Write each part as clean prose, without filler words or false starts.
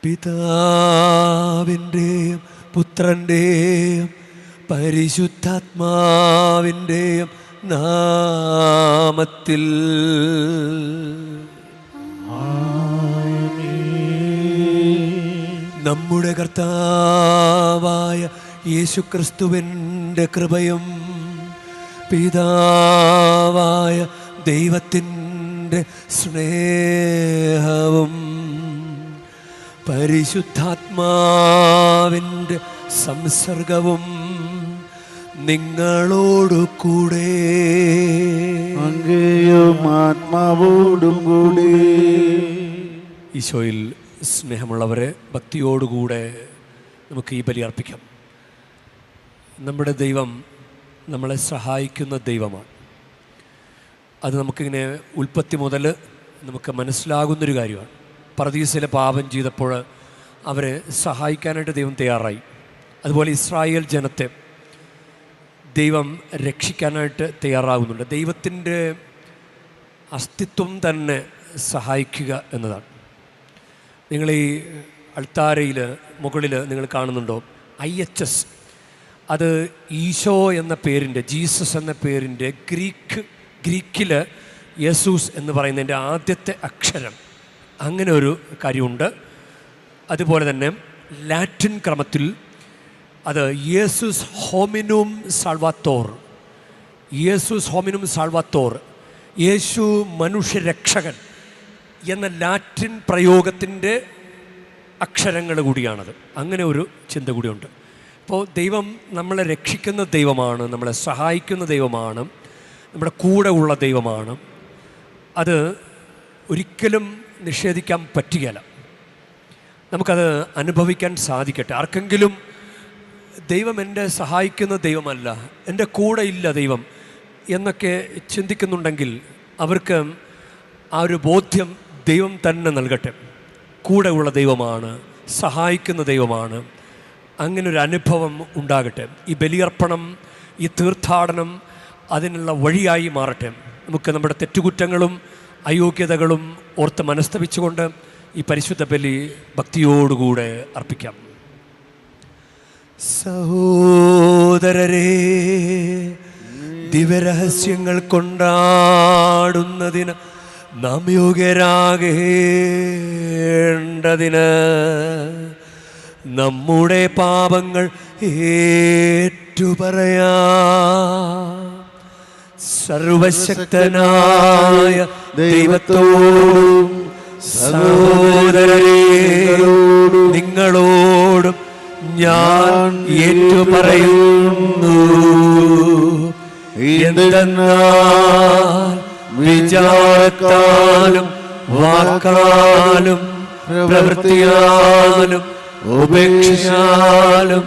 പിതാവിൻ്റെയും പുത്രൻ്റെയും പരിശുദ്ധാത്മാവിൻ്റെയും നാമത്തിൽ. നമ്മുടെ കർത്താവായ യേശുക്രിസ്തുവിൻ്റെ കൃപയും പിതാവായ ദൈവത്തിൻ്റെ സ്നേഹവും പരിശുദ്ധാത്മാവിൻ്റെ സംസർഗവും നിങ്ങളോടു കൂടെ അങ്ങയും ആത്മാവോടും കൂടി. ഈശോയിൽ സ്നേഹമുള്ളവരെ, ഭക്തിയോടുകൂടെ നമുക്ക് ഈ ബലി അർപ്പിക്കാം. നമ്മുടെ ദൈവം നമ്മളെ സഹായിക്കുന്ന ദൈവമാണ്. അത് നമുക്കിങ്ങനെ ഉൽപ്പത്തി മുതൽ നമുക്ക് മനസ്സിലാകുന്നൊരു കാര്യമാണ്. പർദീസിലെ പാപം ചെയ്തപ്പോൾ അവരെ സഹായിക്കാനായിട്ട് ദൈവം തയ്യാറായി. അതുപോലെ ഇസ്രായേൽ ജനത്തെ ദൈവം രക്ഷിക്കാനായിട്ട് തയ്യാറാകുന്നുണ്ട്. ദൈവത്തിൻ്റെ അസ്തിത്വം തന്നെ സഹായിക്കുക എന്നതാണ്. നിങ്ങൾ ഈ അൾത്താരയിൽ മുകളിൽ നിങ്ങൾ കാണുന്നുണ്ടോ IHS? അത് ഈശോ എന്ന പേരിൻ്റെ, ജീസസ് എന്ന പേരിൻ്റെ ഗ്രീക്കിൽ യേസൂസ് എന്ന് പറയുന്നതിൻ്റെ ആദ്യത്തെ അക്ഷരം, അങ്ങനെ ഒരു കാര്യമുണ്ട്. അതുപോലെ തന്നെ ലാറ്റിൻ ക്രമത്തിൽ അത് യേസൂസ് ഹോമിനും സാൽവാത്തോർ, യേസൂസ് ഹോമിനും സാൽവാത്തോർ, യേശു മനുഷ്യരക്ഷകൻ എന്ന ലാറ്റിൻ പ്രയോഗത്തിൻ്റെ അക്ഷരങ്ങൾ കൂടിയാണത്. അങ്ങനെ ഒരു ചിന്ത കൂടിയുണ്ട്. അപ്പോൾ ദൈവം നമ്മളെ രക്ഷിക്കുന്ന ദൈവമാണ്, നമ്മളെ സഹായിക്കുന്ന ദൈവമാണ്, നമ്മുടെ കൂടെ ഉള്ള ദൈവമാണ്. അത് ഒരിക്കലും നിഷേധിക്കാൻ പറ്റുകയില്ല. നമുക്കത് അനുഭവിക്കാൻ സാധിക്കട്ടെ. ആർക്കെങ്കിലും ദൈവം എന്നെ സഹായിക്കുന്ന ദൈവമല്ല, എൻ്റെ കൂടെ ഇല്ല ദൈവം എന്നൊക്കെ ചിന്തിക്കുന്നുണ്ടെങ്കിൽ അവർക്ക് ആ ഒരു ബോധ്യം ദൈവം തന്നെ നൽകട്ടെ. കൂടെ ഉള്ള ദൈവമാണ്, സഹായിക്കുന്ന ദൈവമാണ്. അങ്ങനൊരു അനുഭവം ഉണ്ടാകട്ടെ. ഈ ബലിയർപ്പണം, ഈ തീർത്ഥാടനം അതിനുള്ള വഴിയായി മാറട്ടെ. നമുക്ക് നമ്മുടെ തെറ്റുകുറ്റങ്ങളും അയോഗ്യതകളും ഓർത്ത് മനസ്തപിച്ചുകൊണ്ട് ഈ പരിശുദ്ധ ബലി ഭക്തിയോടുകൂടെ അർപ്പിക്കാം. സഹോദരരെ, ദിവ്യരഹസ്യങ്ങൾ കൊണ്ടാടുന്നതിന് നാം യോഗ്യരാകേണ്ടതിന് നമ്മുടെ പാപങ്ങൾ ഏറ്റുപറയാം. സർവശക്തനായ ദൈവത്തോടും സഹോദരരെ നിങ്ങളോടും ഞാൻ ഏറ്റുപറയുന്നു. എന്തെന്നാൽ വിചാരത്താലും വാക്കാലും പ്രവൃത്തിയാലും ഉപേക്ഷയാലും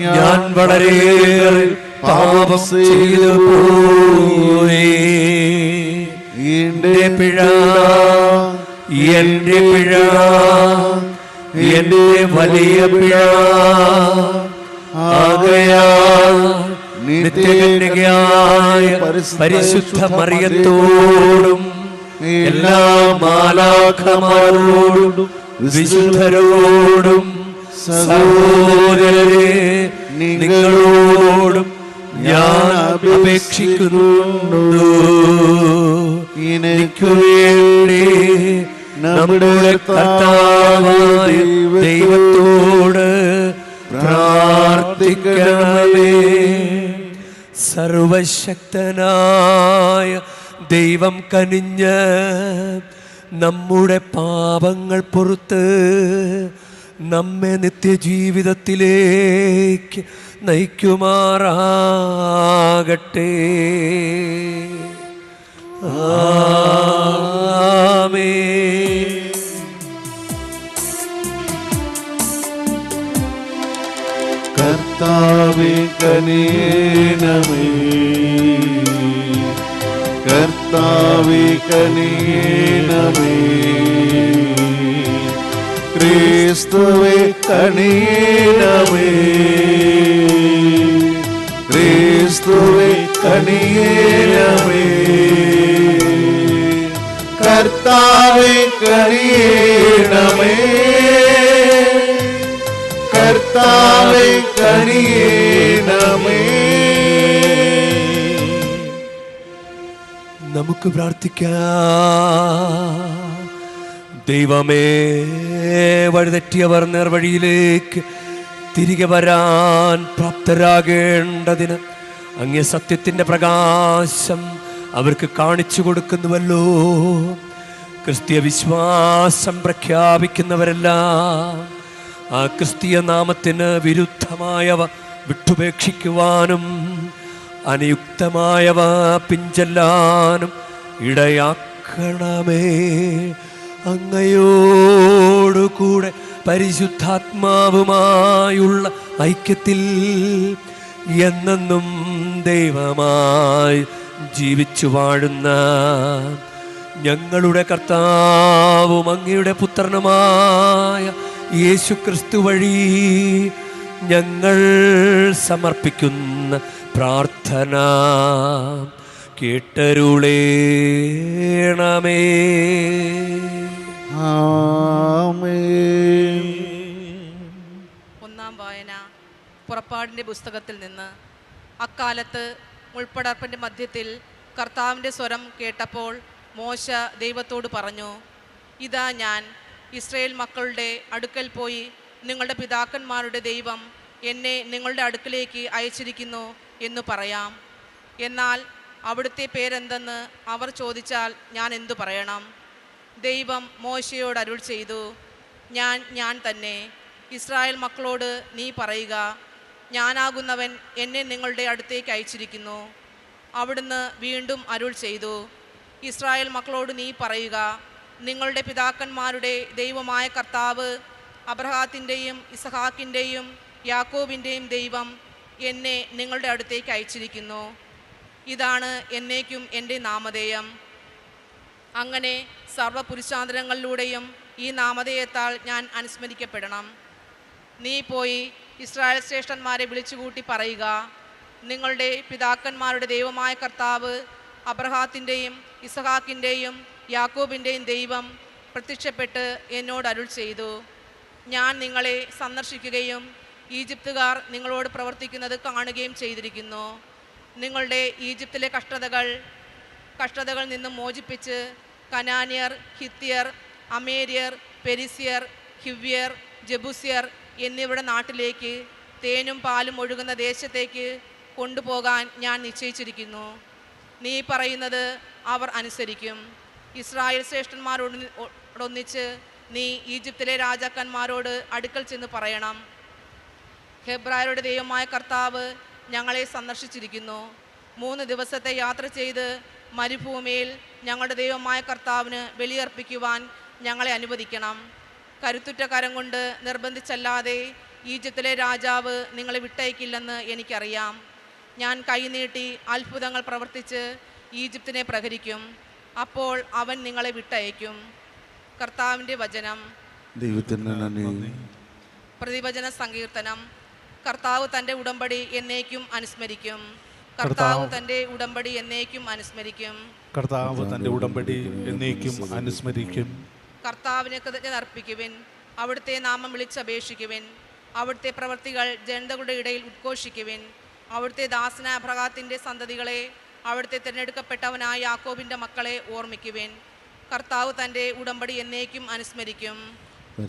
ഞാൻ വളരെയേറെ പാപം ചെയ്തു പോയി. എന്റെ പിഴ, എന്റെ പിഴ, എന്റെ വലിയ പിഴ. ആകയാൽ നിത്യകന്യകയായ പരിശുദ്ധ മറിയത്തോടും എല്ലാ മാലാഖമാരോടും വിശുദ്ധരോടും സഹോദരരെ നിങ്ങളോടും ഞാൻ അപേക്ഷിക്കുന്നു. എനിക്ക് വേണ്ടി നമ്മുടെ കർത്താവായ ദൈവത്തോട് പ്രാർത്ഥിക്കണമേ. സർവശക്തനായ ദൈവം കനിഞ്ഞ് നമ്മുടെ പാപങ്ങൾ പൊറുത്ത് നമ്മെ നിത്യജീവിതത്തിലേക്ക് നയിക്കുമാറാകട്ടെ. ആമേൻ. കർത്താവേ കനിയണമേ, കർത്താവേ കനിയണമേ, ക്രിസ്തുവേ കനിയണമേ, ക്രിസ്തുവേ കനിയണമേ, കർത്താവേ കനിയണമേ, കനിയേണമേ. നമുക്ക് പ്രാർത്ഥിക്കാം. ദൈവമേ, വഴിതെറ്റിയവർ നേർവഴിയിലേക്ക് തിരികെ വരാൻ പ്രാപ്തരാകേണ്ടതിന് അങ്ങേ സത്യത്തിൻ്റെ പ്രകാശം അവർക്ക് കാണിച്ചു കൊടുക്കുന്നുവല്ലോ. ക്രിസ്തീയ വിശ്വാസം പ്രഖ്യാപിക്കുന്നവരെല്ലാം ആ ക്രിസ്തീയ നാമത്തിന് വിരുദ്ധമായവ വിട്ടുപേക്ഷിക്കുവാനും അനുയുക്തമായവ പിഞ്ചെല്ലാനും ഇടയാക്കണമേ. അങ്ങയോടുകൂടെ പരിശുദ്ധാത്മാവുമായുള്ള ഐക്യത്തിൽ എന്നെന്നും ദൈവമായി ജീവിച്ചു വാഴുന്ന ഞങ്ങളുടെ കർത്താവും അങ്ങയുടെ പുത്രനുമായ യേശു ക്രിസ്തു വഴി ഞങ്ങൾ സമർപ്പിക്കുന്ന പ്രാർത്ഥന കേട്ടരുളേണമേ. ആമേൻ. ഒന്നാം വായന പുറപ്പാടിൻ്റെ പുസ്തകത്തിൽ നിന്ന്. അക്കാലത്ത് മുൾപ്പടർപ്പിൻ്റെ മധ്യത്തിൽ കർത്താവിൻ്റെ സ്വരം കേട്ടപ്പോൾ മോശ ദൈവത്തോട് പറഞ്ഞു, ഇതാ ഞാൻ ഇസ്രായേൽ മക്കളുടെ അടുക്കൽ പോയി നിങ്ങളുടെ പിതാക്കന്മാരുടെ ദൈവം എന്നെ നിങ്ങളുടെ അടുക്കലേക്ക് അയച്ചിരിക്കുന്നു എന്ന് പറയാം. എന്നാൽ അവിടുത്തെ പേരെന്തെന്ന് അവർ ചോദിച്ചാൽ ഞാൻ എന്തു പറയണം? ദൈവം മോശയോട് അരുൾ ചെയ്തു, ഞാൻ തന്നെ. ഇസ്രായേൽ മക്കളോട് നീ പറയുക, ഞാനാകുന്നവൻ എന്നെ നിങ്ങളുടെ അടുത്തേക്ക് അയച്ചിരിക്കുന്നു. അവിടുന്ന് വീണ്ടും അരുൾ ചെയ്തു, ഇസ്രായേൽ മക്കളോട് നീ പറയുക, നിങ്ങളുടെ പിതാക്കന്മാരുടെ ദൈവമായ കർത്താവ് അബ്രഹാത്തിൻ്റെയും ഇസഹാക്കിൻ്റെയും യാക്കോബിൻ്റെയും ദൈവം എന്നെ നിങ്ങളുടെ അടുത്തേക്ക് അയച്ചിരിക്കുന്നു. ഇതാണ് എന്നേക്കും എൻ്റെ നാമധേയം. അങ്ങനെ സർവ്വപുരുഷാന്തരങ്ങളിലൂടെയും ഈ നാമധേയത്താൽ ഞാൻ അനുസ്മരിക്കപ്പെടണം. നീ പോയി ഇസ്രായേൽ ശ്രേഷ്ഠന്മാരെ വിളിച്ചുകൂട്ടി പറയുക, നിങ്ങളുടെ പിതാക്കന്മാരുടെ ദൈവമായ കർത്താവ് അബ്രഹാത്തിൻ്റെയും ഇസഹാക്കിൻ്റെയും യാക്കോബിൻ്റെയും ദൈവം പ്രത്യക്ഷപ്പെട്ട് എന്നോട് അരുൾ ചെയ്തു, ഞാൻ നിങ്ങളെ സന്ദർശിക്കുകയും ഈജിപ്തുകാർ നിങ്ങളോട് പ്രവർത്തിക്കുന്നത് കാണുകയും ചെയ്തിരിക്കുന്നു. നിങ്ങളുടെ ഈജിപ്തിലെ കഷ്ടതകൾ നിന്നും മോചിപ്പിച്ച് കനാന്യർ, ഹിത്യർ, അമേര്യർ, പെരിസ്യർ, ഹിവ്യർ, ജബൂസ്യർ എന്നിവരുടെ നാട്ടിലേക്ക്, തേനും പാലും ഒഴുകുന്ന ദേശത്തേക്ക് കൊണ്ടുപോകാൻ ഞാൻ നിശ്ചയിച്ചിരിക്കുന്നു. നീ പറയുന്നത് അവർ അനുസരിക്കും. ഇസ്രായേൽ ശ്രേഷ്ഠന്മാരോടൊന്നിച്ച് നീ ഈജിപ്തിലെ രാജാക്കന്മാരോട് അടുക്കൽ ചെന്ന് പറയണം, ഹെബ്രായരുടെ ദൈവമായ കർത്താവ് ഞങ്ങളെ സന്ദർശിച്ചിരിക്കുന്നു. 3 ദിവസത്തെ യാത്ര ചെയ്ത് മരുഭൂമിയിൽ ഞങ്ങളുടെ ദൈവമായ കർത്താവിന് ബലിയർപ്പിക്കുവാൻ ഞങ്ങളെ അനുവദിക്കണം. കരുത്തുറ്റ കരം കൊണ്ട് നിർബന്ധിച്ചല്ലാതെ ഈജിപ്തിലെ രാജാവ് നിങ്ങളെ വിട്ടയക്കില്ലെന്ന് എനിക്കറിയാം. ഞാൻ കൈനീട്ടി അത്ഭുതങ്ങൾ പ്രവർത്തിച്ച് ഈജിപ്തിനെ പ്രഹരിക്കും. അപ്പോൾ അവൻ നിങ്ങളെ വിട്ടയക്കും. കർത്താവിൻ്റെ വചനം. ദൈവത്തിന് നന്ദി. പ്രതിവചന സങ്കീർത്തനം. കർത്താവ് തൻ്റെ ഉടമ്പടി എന്നേക്കും അനുസ്മരിക്കും. കർത്താവ് തൻ്റെ ഉടമ്പടി എന്നേക്കും അനുസ്മരിക്കും. കർത്താവ് തൻ്റെ ഉടമ്പടി എന്നേക്കും അനുസ്മരിക്കും. കർത്താവിന് കൃതജ്ഞത അർപ്പിക്കുവിൻ. അവിടുത്തെ നാമം വിളിച്ചപേക്ഷിക്കുവിൻ. അവിടുത്തെ പ്രവൃത്തികൾ ജനതകളുടെ ഇടയിൽ ഉദ്ഘോഷിക്കുവിൻ. അവിടുത്തെ ദാസനായ അബ്രഹാത്തിൻ്റെ സന്തതികളെ, അവിടുത്തെ തിരഞ്ഞെടുക്കപ്പെട്ടവനായ യാക്കോബിൻ്റെ മക്കളെ ഓർമ്മിക്കുവിൻ. കർത്താവ് തൻ്റെ ഉടമ്പടി എന്നേക്കും അനുസ്മരിക്കും.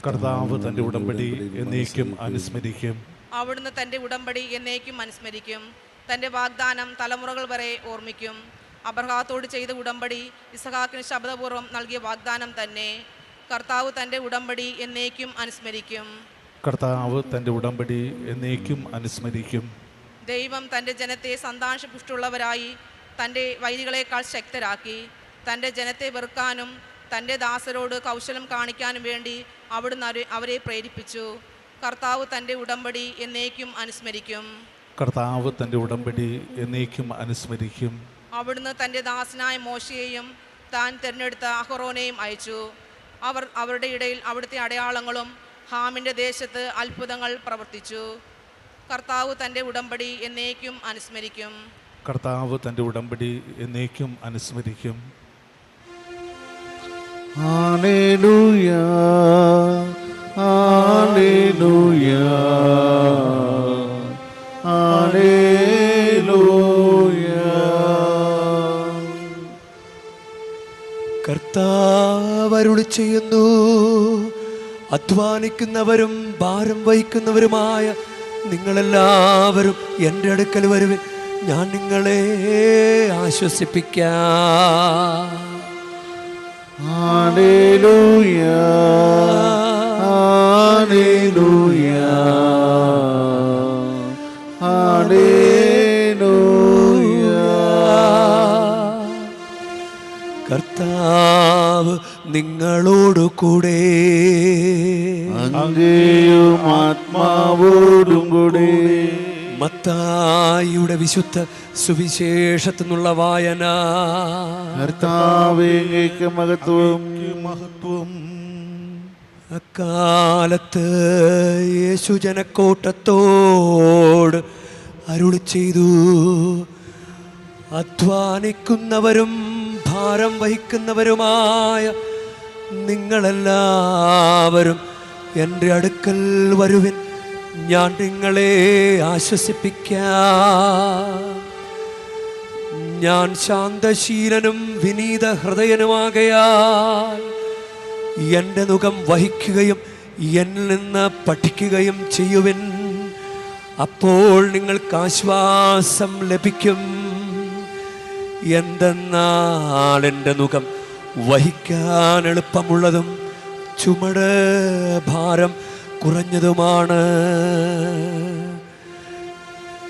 കർത്താവ് തൻ്റെ ഉടമ്പടി എന്നേക്കും അനുസ്മരിക്കും. അവിടുന്ന് തൻ്റെ ഉടമ്പടി എന്നേക്കും അനുസ്മരിക്കും. തൻ്റെ വാഗ്ദാനം തലമുറകൾ വരെ ഓർമ്മിക്കും. അബ്രഹാത്തോട് ചെയ്ത ഉടമ്പടി ഇസഹാക്കിന് ശബ്ദപൂർവ്വം നൽകിയ വാഗ്ദാനം തന്നെ. കർത്താവ് തൻ്റെ ഉടമ്പടി എന്നേക്കും അനുസ്മരിക്കും. കർത്താവ് തൻ്റെ ഉടമ്പടി എന്നേക്കും അനുസ്മരിക്കും. ദൈവം തൻ്റെ ജനത്തെ സന്താനപുഷ്ടിയുള്ളവരായി തൻ്റെ വൈരികളെക്കാൾ ശക്തരാക്കി. തൻ്റെ ജനത്തെ വെറുക്കാനും തൻ്റെ ദാസരോട് കൗശലം കാണിക്കാനും വേണ്ടി അവിടുന്ന് അവരെ പ്രേരിപ്പിച്ചു. കർത്താവ് തൻ്റെ ഉടമ്പടി എന്നേക്കും അനുസ്മരിക്കും. കർത്താവ് തൻ്റെ ഉടമ്പടി എന്നേക്കും അനുസ്മരിക്കും. അവിടുന്ന് തൻ്റെ ദാസനായ മോശയെയും താൻ തിരഞ്ഞെടുത്ത അഹറോനെയും അയച്ചു. അവരുടെ ഇടയിൽ അവിടുത്തെ അടയാളങ്ങളും ഹാമിൻ്റെ ദേശത്ത് അത്ഭുതങ്ങൾ പ്രവർത്തിച്ചു. കർത്താവ് തൻ്റെ ഉടമ്പടി എന്നേക്കും അനുസ്മരിക്കും. കർത്താവ് തൻ്റെ ഉടമ്പടി എന്നേക്കും അനുസ്മരിക്കും. ഹല്ലേലൂയ, ഹല്ലേലൂയ, ചെയ്യുന്നു, അധ്വാനിക്കുന്നവരും ഭാരം വഹിക്കുന്നവരുമായ നിങ്ങളെല്ലാവരും എൻ്റെ അടുക്കൽ വരുവിൻ, ഞാൻ നിങ്ങളെ ആശ്വസിപ്പിക്കാം. ഹല്ലേലൂയ, ഹല്ലേലൂയ, ഹല്ലേലൂയ. കർത്താവ് നിങ്ങളോടു കൂടെ, അങ്ങയും ആത്മാവോടും കൂടെ. മത്തായിയുടെ വിശുദ്ധ സുവിശേഷത്തിൽ നിന്നുള്ള വായന. കർത്താവേ, അങ്ങേക്ക് മഹത്വം. അക്കാലത്ത് യേശു ജനക്കൂട്ടത്തോട് അരുളി ചെയ്തു, അധ്വാനിക്കുന്നവരും ഭാരം വഹിക്കുന്നവരുമായ നിങ്ങളെല്ലാവരും എൻ്റെ അടുക്കൽ വരുവിൻ, ഞാൻ നിങ്ങളെ ആശ്വസിപ്പിക്കാം. ഞാൻ ശാന്തശീലനും വിനീത ഹൃദയനുമാകയാൽ എൻ്റെ നുകം വഹിക്കുകയും എന്നിൽ നിന്ന് പഠിക്കുകയും ചെയ്യുവിൻ, അപ്പോൾ നിങ്ങൾക്ക് ആശ്വാസം ലഭിക്കും. എന്തെന്നാൽ എൻ്റെ നുകം വഹിക്കാൻ എളുപ്പമുള്ളതും ചുമട് ഭാരം കുറഞ്ഞതുമാണ്.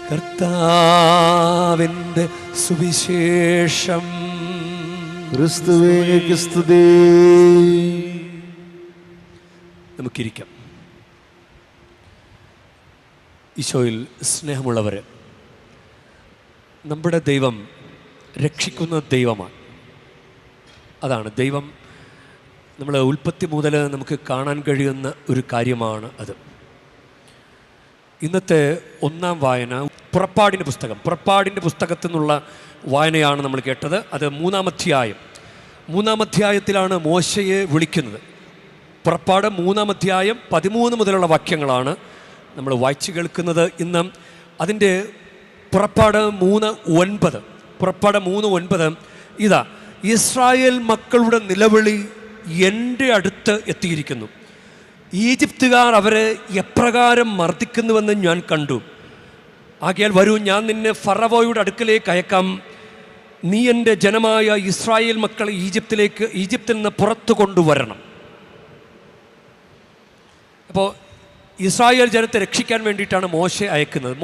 കർത്താവിൻ്റെ സുവിശേഷം. ക്രിസ്തുവേ, അങ്ങേക്ക് സ്തുതി. നമുക്കിരിക്കാം. ഈശോയിൽ സ്നേഹമുള്ളവർ, നമ്മുടെ ദൈവം രക്ഷിക്കുന്ന ദൈവമാണ്. അതാണ് ദൈവം. നമ്മൾ ഉൽപ്പത്തി മുതൽ നമുക്ക് കാണാൻ കഴിയുന്ന ഒരു കാര്യമാണ് അത്. ഇന്നത്തെ ഒന്നാം വായന പുറപ്പാടിൻ്റെ പുറപ്പാടിൻ്റെ പുസ്തകത്തിൽ നിന്നുള്ള വായനയാണ് നമ്മൾ കേട്ടത്. അത് മൂന്നാം അധ്യായത്തിലാണ് മോശയെ വിളിക്കുന്നത്. പുറപ്പാട് 3-ാം അധ്യായം 13 മുതലുള്ള വാക്യങ്ങളാണ് നമ്മൾ വായിച്ചു കേൾക്കുന്നത് ഇന്ന്. അതിൻ്റെ പുറപ്പാട് 3:9 ഇതാ, ഇസ്രായേൽ മക്കളുടെ നിലവിളി എൻ്റെ അടുത്ത് എത്തിയിരിക്കുന്നു. ഈജിപ്തുകാർ അവരെ എപ്രകാരം മർദ്ദിക്കുന്നുവെന്ന് ഞാൻ കണ്ടു. ആകയാൽ വരൂ, ഞാൻ നിന്നെ ഫറവോയുടെ അടുക്കലേക്ക് അയക്കാം. നീ എൻ്റെ ജനമായ ഇസ്രായേൽ മക്കളെ ഈജിപ്തിൽ നിന്ന് പുറത്തു കൊണ്ടുവരണം. അപ്പോൾ ഇസ്രായേൽ ജനത്തെ രക്ഷിക്കാൻ വേണ്ടിയിട്ടാണ് മോശയെ അയക്കുന്നത്.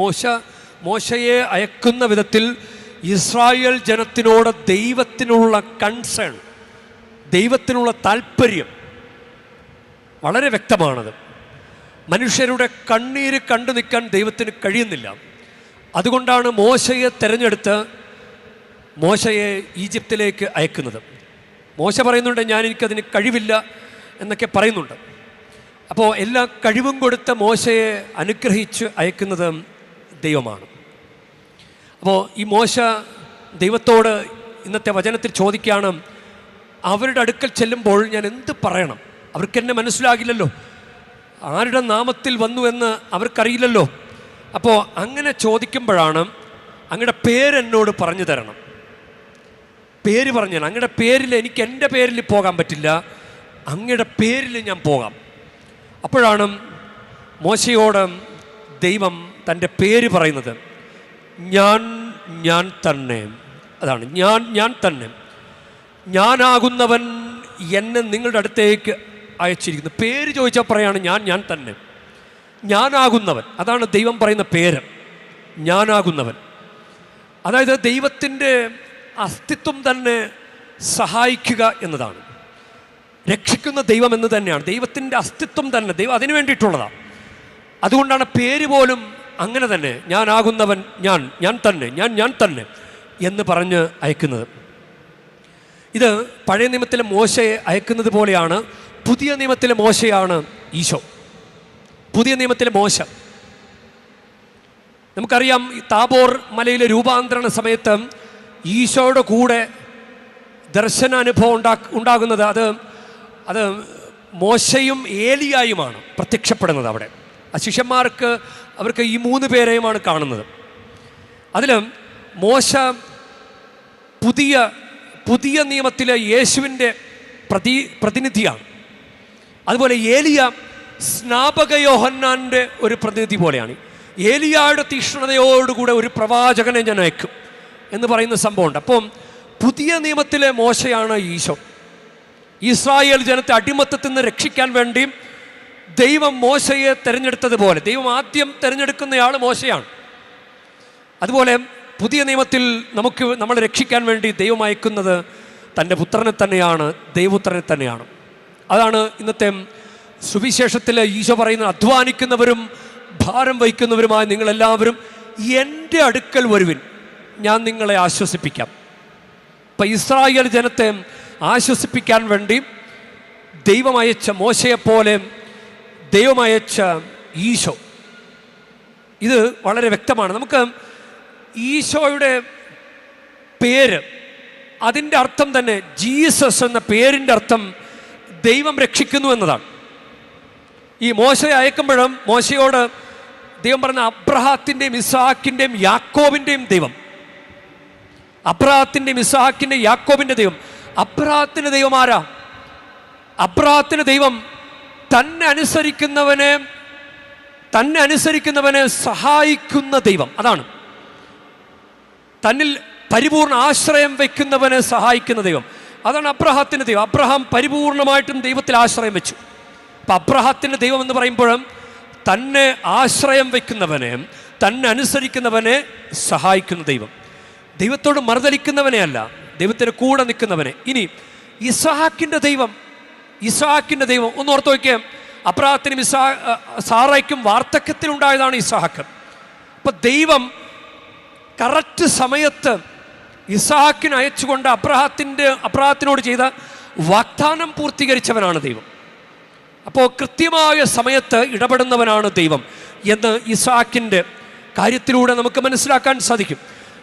മോശയെ അയക്കുന്ന വിധത്തിൽ ഇസ്രായേൽ ജനത്തിനോട് ദൈവത്തിനുള്ള കൺസേൺ, ദൈവത്തിനുള്ള താല്പര്യം വളരെ വ്യക്തമാണത്. മനുഷ്യരുടെ കണ്ണീര് കണ്ടു നിൽക്കാൻ ദൈവത്തിന് കഴിയുന്നില്ല. അതുകൊണ്ടാണ് മോശയെ തിരഞ്ഞെടുത്ത് മോശയെ ഈജിപ്തിലേക്ക് അയക്കുന്നത്. മോശ പറയുന്നുണ്ട്, എനിക്കതിന് കഴിവില്ല എന്നൊക്കെ പറയുന്നുണ്ട്. അപ്പോൾ എല്ലാ കഴിവും കൊടുത്ത മോശയെ അനുഗ്രഹിച്ച് അയക്കുന്നത് ദൈവമാണ്. അപ്പോൾ ഈ മോശ ദൈവത്തോട് ഇന്നത്തെ വചനത്തിൽ ചോദിക്കുകയാണ്, അവരുടെ അടുക്കൽ ചെല്ലുമ്പോൾ ഞാൻ എന്ത് പറയണം? അവർക്കെന്നെ മനസ്സിലാകില്ലല്ലോ, ആരുടെ നാമത്തിൽ വന്നു എന്ന് അവർക്കറിയില്ലല്ലോ. അപ്പോൾ അങ്ങനെ ചോദിക്കുമ്പോഴാണ്, അങ്ങയുടെ പേരെന്നോട് പറഞ്ഞു തരണം, പേര് പറഞ്ഞു. അങ്ങയുടെ പേരിൽ എനിക്ക് എൻ്റെ പേരിൽ പോകാൻ പറ്റില്ല, അങ്ങയുടെ പേരിൽ ഞാൻ പോകാം. അപ്പോഴാണ് മോശയോട് ദൈവം തൻ്റെ പേര് പറയുന്നത്. ഞാൻ തന്നെ. അതാണ് ഞാൻ തന്നെ. ഞാനാകുന്നവൻ എന്നെ നിങ്ങളുടെ അടുത്തേക്ക് അയച്ചിരിക്കുന്നു. പേര് ചോദിച്ചാൽ പറയാണ് ഞാൻ തന്നെ, ഞാനാകുന്നവൻ. അതാണ് ദൈവം പറയുന്ന പേര്, ഞാനാകുന്നവൻ. അതായത് ദൈവത്തിൻ്റെ അസ്തിത്വം തന്നെ സഹായിക്കുക എന്നതാണ്. രക്ഷിക്കുന്ന ദൈവം എന്ന് തന്നെയാണ് ദൈവത്തിൻ്റെ അസ്തിത്വം തന്നെ. ദൈവം അതിനു വേണ്ടിയിട്ടുള്ളതാണ്. അതുകൊണ്ടാണ് പേര് പോലും അങ്ങനെ തന്നെ, ഞാനാകുന്നവൻ ഞാൻ തന്നെ എന്ന് പറഞ്ഞ് അയക്കുന്നത്. ഇത് പഴയ നിയമത്തിലെ മോശയെ അയക്കുന്നത് പോലെയാണ്. പുതിയ നിയമത്തിലെ മോശയാണ് ഈശോ. പുതിയ നിയമത്തിലെ മോശ നമുക്കറിയാം, ഈ താബോർ മലയിലെ രൂപാന്തരണ സമയത്ത് ഈശോയുടെ കൂടെ ദർശനാനുഭവം ഉണ്ടാകുന്നത് അത് മോശയും ഏലിയായുമാണ് പ്രത്യക്ഷപ്പെടുന്നത് അവിടെ. ആ ശിഷ്യന്മാർക്ക് അവർക്ക് ഈ 3 പേരെയുമാണ് കാണുന്നത്. അതിൽ മോശ പുതിയ നിയമത്തിലെ യേശുവിൻ്റെ പ്രതിനിധിയാണ്. അതുപോലെ ഏലിയ സ്നാപക യോഹന്നാൻ്റെ ഒരു പ്രതിനിധി പോലെയാണ്. ഏലിയായുടെ തീക്ഷ്ണതയോടുകൂടെ ഒരു പ്രവാചകനെ ഞാൻ അയക്കും എന്ന് പറയുന്ന സംഭവമുണ്ട്. അപ്പം പുതിയ നിയമത്തിലെ മോശയാണ് ഈശോ. ഇസ്രായേൽ ജനത്തെ അടിമത്തത്തിൽ നിന്ന് രക്ഷിക്കാൻ വേണ്ടി ദൈവം മോശയെ തിരഞ്ഞെടുത്തതുപോലെ ദൈവം ആദ്യം തിരഞ്ഞെടുക്കുന്നയാൾ മോശയാണ്. അതുപോലെ പുതിയ നിയമത്തിൽ നമ്മളെ രക്ഷിക്കാൻ വേണ്ടി ദൈവം അയക്കുന്നത് തൻ്റെ പുത്രനെ തന്നെയാണ്, ദൈവപുത്രനെ തന്നെയാണ്. അതാണ് ഇന്നത്തെ സുവിശേഷത്തിൽ ഈശോ പറയുന്നത്, അധ്വാനിക്കുന്നവരും ഭാരം വഹിക്കുന്നവരുമായ നിങ്ങളെല്ലാവരും എൻ്റെ അടുക്കൽ വരുവിൻ, ഞാൻ നിങ്ങളെ ആശ്വസിപ്പിക്കാം. ഇപ്പം ഇസ്രായേൽ ജനത്തെ ആശ്വസിപ്പിക്കാൻ വേണ്ടി ദൈവം അയച്ച മോശയെപ്പോലെ ദൈവം അയച്ച ഈശോ, ഇത് വളരെ വ്യക്തമാണ്. നമുക്ക് ഈശോയുടെ പേര്, അതിൻ്റെ അർത്ഥം തന്നെ ജീസസ് എന്ന പേരിൻ്റെ അർത്ഥം ദൈവം രക്ഷിക്കുന്നു എന്നതാണ്. ഈ മോശയെ അയക്കുമ്പോഴും മോശയോട് ദൈവം പറഞ്ഞ അബ്രഹാത്തിൻ്റെയും ഇസ്ഹാക്കിൻ്റെയും യാക്കോബിൻ്റെയും ദൈവം, അബ്രഹാത്തിൻ്റെയും ഇസ്ഹാക്കിൻ്റെയും യാക്കോബിൻ്റെ ദൈവം. അബ്രഹാത്തിൻ്റെ ദൈവം ആരാ? അബ്രഹാത്തിൻ്റെ ദൈവം തന്നെ അനുസരിക്കുന്നവനെ സഹായിക്കുന്ന ദൈവം. അതാണ് തന്നിൽ പരിപൂർണ ആശ്രയം വയ്ക്കുന്നവനെ സഹായിക്കുന്ന ദൈവം. അതാണ് അബ്രഹാത്തിൻ്റെ ദൈവം. അബ്രഹാം പരിപൂർണമായിട്ടും ദൈവത്തിൽ ആശ്രയം വെച്ചു. അപ്പം അബ്രഹാത്തിൻ്റെ ദൈവം എന്ന് പറയുമ്പോഴും തന്നെ ആശ്രയം വയ്ക്കുന്നവനെ, തന്നെ അനുസരിക്കുന്നവനെ സഹായിക്കുന്ന ദൈവം. ദൈവത്തോട് മറുതലിക്കുന്നവനെ അല്ല, ദൈവത്തിന് കൂടെ നിൽക്കുന്നവനെ. ഇനി ഇസ്ഹാക്കിൻ്റെ ദൈവം ഒന്ന് ഓർത്ത് നോക്കിയാൽ, അബ്രഹാത്തിനും സാറയ്ക്കും വാർദ്ധക്യത്തിലുണ്ടായതാണ് ഇസ്ഹാക്ക്. അപ്പം ദൈവം കറക്റ്റ് സമയത്ത് ഇസ്ഹാക്കിന് അയച്ചുകൊണ്ട് അബ്രഹാത്തിനോട് ചെയ്ത വാഗ്ദാനം പൂർത്തീകരിച്ചവനാണ് ദൈവം. അപ്പോൾ കൃത്യമായ സമയത്ത് ഇടപെടുന്നവനാണ് ദൈവം എന്ന് ഇസ്ഹാക്കിൻ്റെ കാര്യത്തിലൂടെ നമുക്ക് മനസ്സിലാക്കാൻ സാധിക്കും.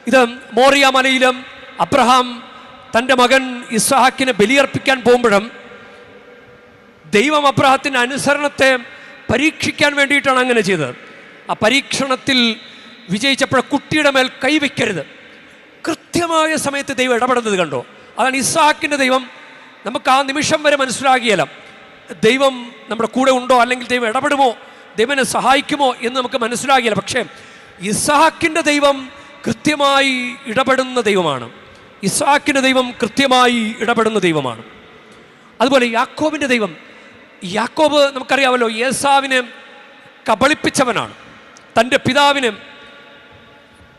ഇത് മോറിയ മലയിലും അബ്രഹാം തൻ്റെ മകൻ ഇസ്ഹാക്കിനെ ബലിയർപ്പിക്കാൻ പോകുമ്പോഴും ദൈവം അബ്രഹാത്തിൻ്റെ അനുസരണത്തെ പരീക്ഷിക്കാൻ വേണ്ടിയിട്ടാണ് അങ്ങനെ ചെയ്തത്. ആ പരീക്ഷണത്തിൽ വിജയിച്ചപ്പോൾ കുട്ടിയുടെ മേൽ കൈവയ്ക്കരുത്, കൃത്യമായ സമയത്ത് ദൈവം ഇടപെടുന്നത് കണ്ടോ? അതാണ് ഇസ്ഹാക്കിൻ്റെ ദൈവം. നമുക്ക് ആ നിമിഷം വരെ മനസ്സിലാകിയല്ല ദൈവം നമ്മുടെ കൂടെ ഉണ്ടോ, അല്ലെങ്കിൽ ദൈവം ഇടപെടുമോ, ദൈവനെ സഹായിക്കുമോ എന്ന് നമുക്ക് മനസ്സിലാകില്ല. പക്ഷേ ഇസ്ഹാക്കിൻ്റെ ദൈവം കൃത്യമായി ഇടപെടുന്ന ദൈവമാണ്. ഇസ്ഹാക്കിൻ്റെ ദൈവം കൃത്യമായി ഇടപെടുന്ന ദൈവമാണ്. അതുപോലെ യാക്കോബിൻ്റെ ദൈവം, യാക്കോബ് നമുക്കറിയാമല്ലോ, ഏസാവിനെ കബളിപ്പിച്ചവനാണ്, തൻ്റെ പിതാവിനെ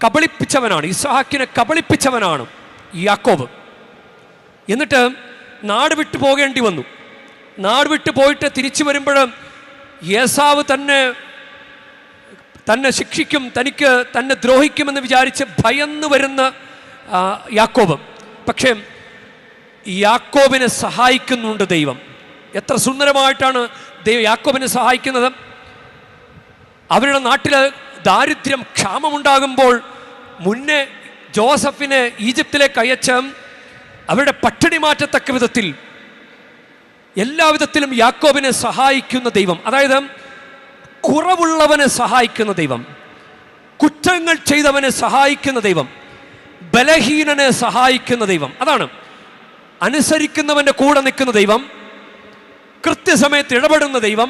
കബളിപ്പിച്ചവനാണ്, ഇസ്ഹാക്കിനെ കബളിപ്പിച്ചവനാണ് യാക്കോബ്. എന്നിട്ട് നാട് വിട്ടു പോകേണ്ടി വന്നു. നാട് വിട്ടു പോയിട്ട് തിരിച്ചു വരുമ്പോൾ ഏസാവ് തന്നെ ശിക്ഷിക്കും, തന്നെ ദ്രോഹിക്കുമെന്ന് വിചാരിച്ച് ഭയന്ന് വരുന്ന യാക്കോബ്. പക്ഷേ യാക്കോബിനെ സഹായിക്കുന്നുണ്ട് ദൈവം. എത്ര സുന്ദരമായിട്ടാണ് ദൈവം യാക്കോബിനെ സഹായിക്കുന്നത്. അവരുടെ നാട്ടിൽ ദാരിദ്ര്യം, ക്ഷാമമുണ്ടാകുമ്പോൾ മുന്നേ ജോസഫിനെ ഈജിപ്തിലേക്ക് അയച്ച് അവരുടെ പട്ടിണി മാറ്റത്തക്ക വിധത്തിൽ എല്ലാവിധത്തിലും യാക്കോബിനെ സഹായിക്കുന്ന ദൈവം. അതായത് കുറവുള്ളവനെ സഹായിക്കുന്ന ദൈവം, കുറ്റങ്ങൾ ചെയ്തവനെ സഹായിക്കുന്ന ദൈവം, ബലഹീനനെ സഹായിക്കുന്ന ദൈവം. അതാണ് അനുസരിക്കുന്നവൻ്റെ കൂടെ നിൽക്കുന്ന ദൈവം, കൃത്യസമയത്ത് ഇടപെടുന്ന ദൈവം,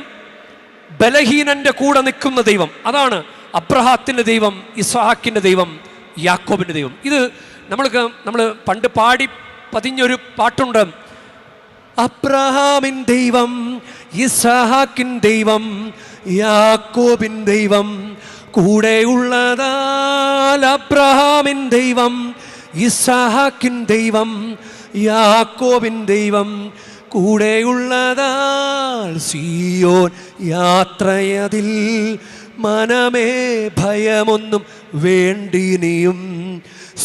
ബലഹീനൻ്റെ കൂടെ നിൽക്കുന്ന ദൈവം. അതാണ് അബ്രഹാത്തിൻ്റെ ദൈവം, ഇസ്ഹാക്കിൻ്റെ ദൈവം, യാക്കോബിൻ്റെ ദൈവം. ഇത് നമ്മൾ പണ്ട് പാടി പതിഞ്ഞൊരു പാട്ടുണ്ട്. അബ്രഹാമിൻ ദൈവം, ഇസ്ഹാക്കിൻ ദൈവം, യാക്കോബിൻ ദൈവം കൂടെയുള്ളതാൽ. അബ്രഹാമിൻ ദൈവം, ഇസ്ഹാക്കിൻ ദൈവം, യാക്കോബിൻ ദൈവം കൂടെയുള്ളതാൽ. സിയോൻ യാത്രയതിൽ മനമേ ഭയമൊന്നും വേണ്ടിനിയും.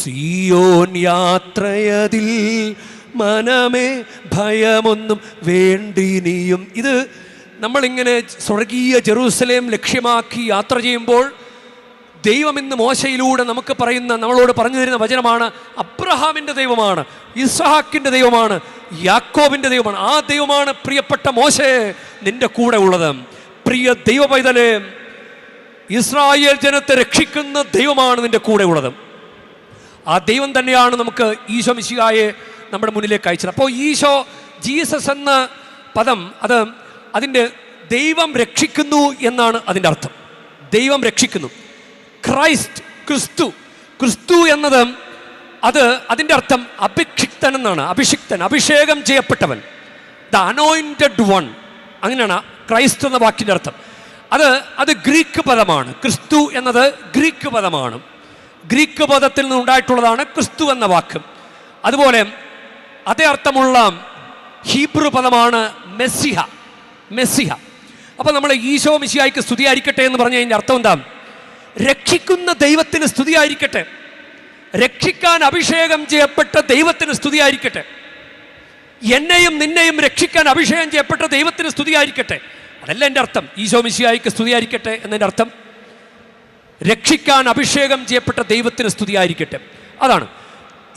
സിയോൻ യാത്രയതിൽ മനമേ ഭയമൊന്നും വേണ്ടിനിയും. ഇത് നമ്മളിങ്ങനെ സ്വർഗീയ ജെറൂസലേം ലക്ഷ്യമാക്കി യാത്ര ചെയ്യുമ്പോൾ ദൈവം ഇന്ന് മോശയിലൂടെ നമ്മളോട് പറഞ്ഞു തരുന്ന വചനമാണ്, അബ്രഹാമിൻ്റെ ദൈവമാണ്, ഇസ്ഹാക്കിൻ്റെ ദൈവമാണ്, യാക്കോബിൻ്റെ ദൈവമാണ്. ആ ദൈവമാണ് പ്രിയപ്പെട്ട മോശേ നിന്റെ കൂടെ ഉള്ളത്. പ്രിയ ദൈവ പൈതലേ, ഇസ്രായേൽ ജനത്തെ രക്ഷിക്കുന്ന ദൈവമാണ് നിന്റെ കൂടെ ഉള്ളത്. ആ ദൈവം തന്നെയാണ് നമുക്ക് ഈശോ മിശിഹായെ നമ്മുടെ മുന്നിലേക്ക് അയച്ചത്. അപ്പോൾ ഈശോ ജീസസ് എന്ന പദം അതിൻ്റെ ദൈവം രക്ഷിക്കുന്നു എന്നാണ് അതിൻ്റെ അർത്ഥം. ദൈവം രക്ഷിക്കുന്നു. ക്രൈസ്റ്റ്, ക്രിസ്തു എന്നത് അതിൻ്റെ അർത്ഥം അഭിഷിക്തൻ എന്നാണ്. അഭിഷേകം ചെയ്യപ്പെട്ടവൻ, ദ അനോയിൻറ്റഡ് വൺ, അങ്ങനെയാണ് ക്രൈസ്റ്റ് എന്ന വാക്കിൻ്റെ അർത്ഥം. അത് ഗ്രീക്ക് പദമാണ്. ക്രിസ്തു എന്നത് ഗ്രീക്ക് പദമാണ്. ഗ്രീക്ക് പദത്തിൽ നിന്നുണ്ടായിട്ടുള്ളതാണ് ക്രിസ്തു എന്ന വാക്ക്. അതുപോലെ അതേ അർത്ഥമുള്ള ഹീബ്രു പദമാണ് മെസ്സിഹ. അപ്പോൾ നമ്മൾ ഈശോ മിശിഹായ്ക്ക് സ്തുതിയായിരിക്കട്ടെ എന്ന് പറഞ്ഞ അതിൻ്റെ അർത്ഥം എന്താ? രക്ഷിക്കുന്ന ദൈവത്തിന് സ്തുതിയായിരിക്കട്ടെ, രക്ഷിക്കാൻ അഭിഷേകം ചെയ്യപ്പെട്ട ദൈവത്തിന് സ്തുതിയായിരിക്കട്ടെ, എന്നെയും നിന്നെയും രക്ഷിക്കാൻ അഭിഷേകം ചെയ്യപ്പെട്ട ദൈവത്തിന് സ്തുതിയായിരിക്കട്ടെ. അതല്ല എൻ്റെ അർത്ഥം. ഈശോ മിശിഹായ്ക്ക് സ്തുതിയായിരിക്കട്ടെ എന്നതിൻ്റെ അർത്ഥം രക്ഷിക്കാൻ അഭിഷേകം ചെയ്യപ്പെട്ട ദൈവത്തിന് സ്തുതിയായിരിക്കട്ടെ. അതാണ്.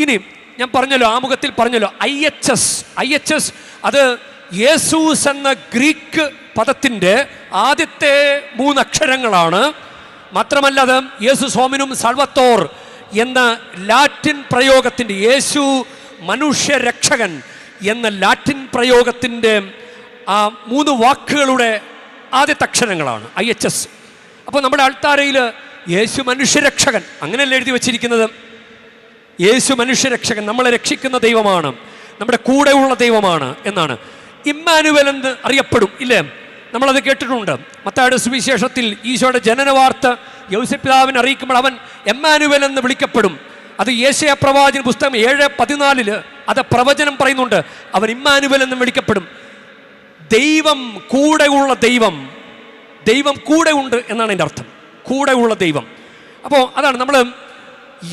ഇനി ഞാൻ പറഞ്ഞല്ലോ, ആമുഖത്തിൽ പറഞ്ഞല്ലോ, IHS അത് യേസൂസ് എന്ന ഗ്രീക്ക് പദത്തിൻ്റെ ആദ്യത്തെ 3 അക്ഷരങ്ങളാണ്. മാത്രമല്ല അത് യേസുസ് ഹോമിനും സാൽവത്തോർ എന്ന ലാറ്റിൻ പ്രയോഗത്തിൻ്റെ, യേശു മനുഷ്യരക്ഷകൻ എന്ന ലാറ്റിൻ പ്രയോഗത്തിൻ്റെ ആ 3 വാക്കുകളുടെ ആദ്യത്തെ അക്ഷരങ്ങളാണ് IHS. അപ്പോൾ നമ്മുടെ അൾത്താരയിൽ യേശു മനുഷ്യരക്ഷകൻ അങ്ങനെയല്ല എഴുതി വച്ചിരിക്കുന്നത്. യേശു മനുഷ്യരക്ഷകൻ, നമ്മളെ രക്ഷിക്കുന്ന ദൈവമാണ്, നമ്മുടെ കൂടെയുള്ള ദൈവമാണ് എന്നാണ്. ഇമ്മാനുവേൽ എന്ന് അറിയപ്പെടും, ഇല്ലേ? നമ്മളത് കേട്ടിട്ടുണ്ട്. മത്തായിയുടെ സുവിശേഷത്തിൽ ഈശോയുടെ ജനന വാർത്ത യൗസേപ്പ് പിതാവിനെ അറിയിക്കുമ്പോൾ അവൻ എമ്മാനുവേൽ എന്ന് വിളിക്കപ്പെടും. അത് യേശയ്യാ പ്രവാചകൻ പുസ്തകം 7:14 അത് പ്രവചനം പറയുന്നുണ്ട്. അവൻ ഇമ്മാനുവേൽ എന്ന് വിളിക്കപ്പെടും. ദൈവം കൂടെയുള്ള ദൈവം കൂടെ ഉണ്ട് എന്നാണ് എൻ്റെ അർത്ഥം. കൂടെയുള്ള ദൈവം. അപ്പോൾ അതാണ് നമ്മൾ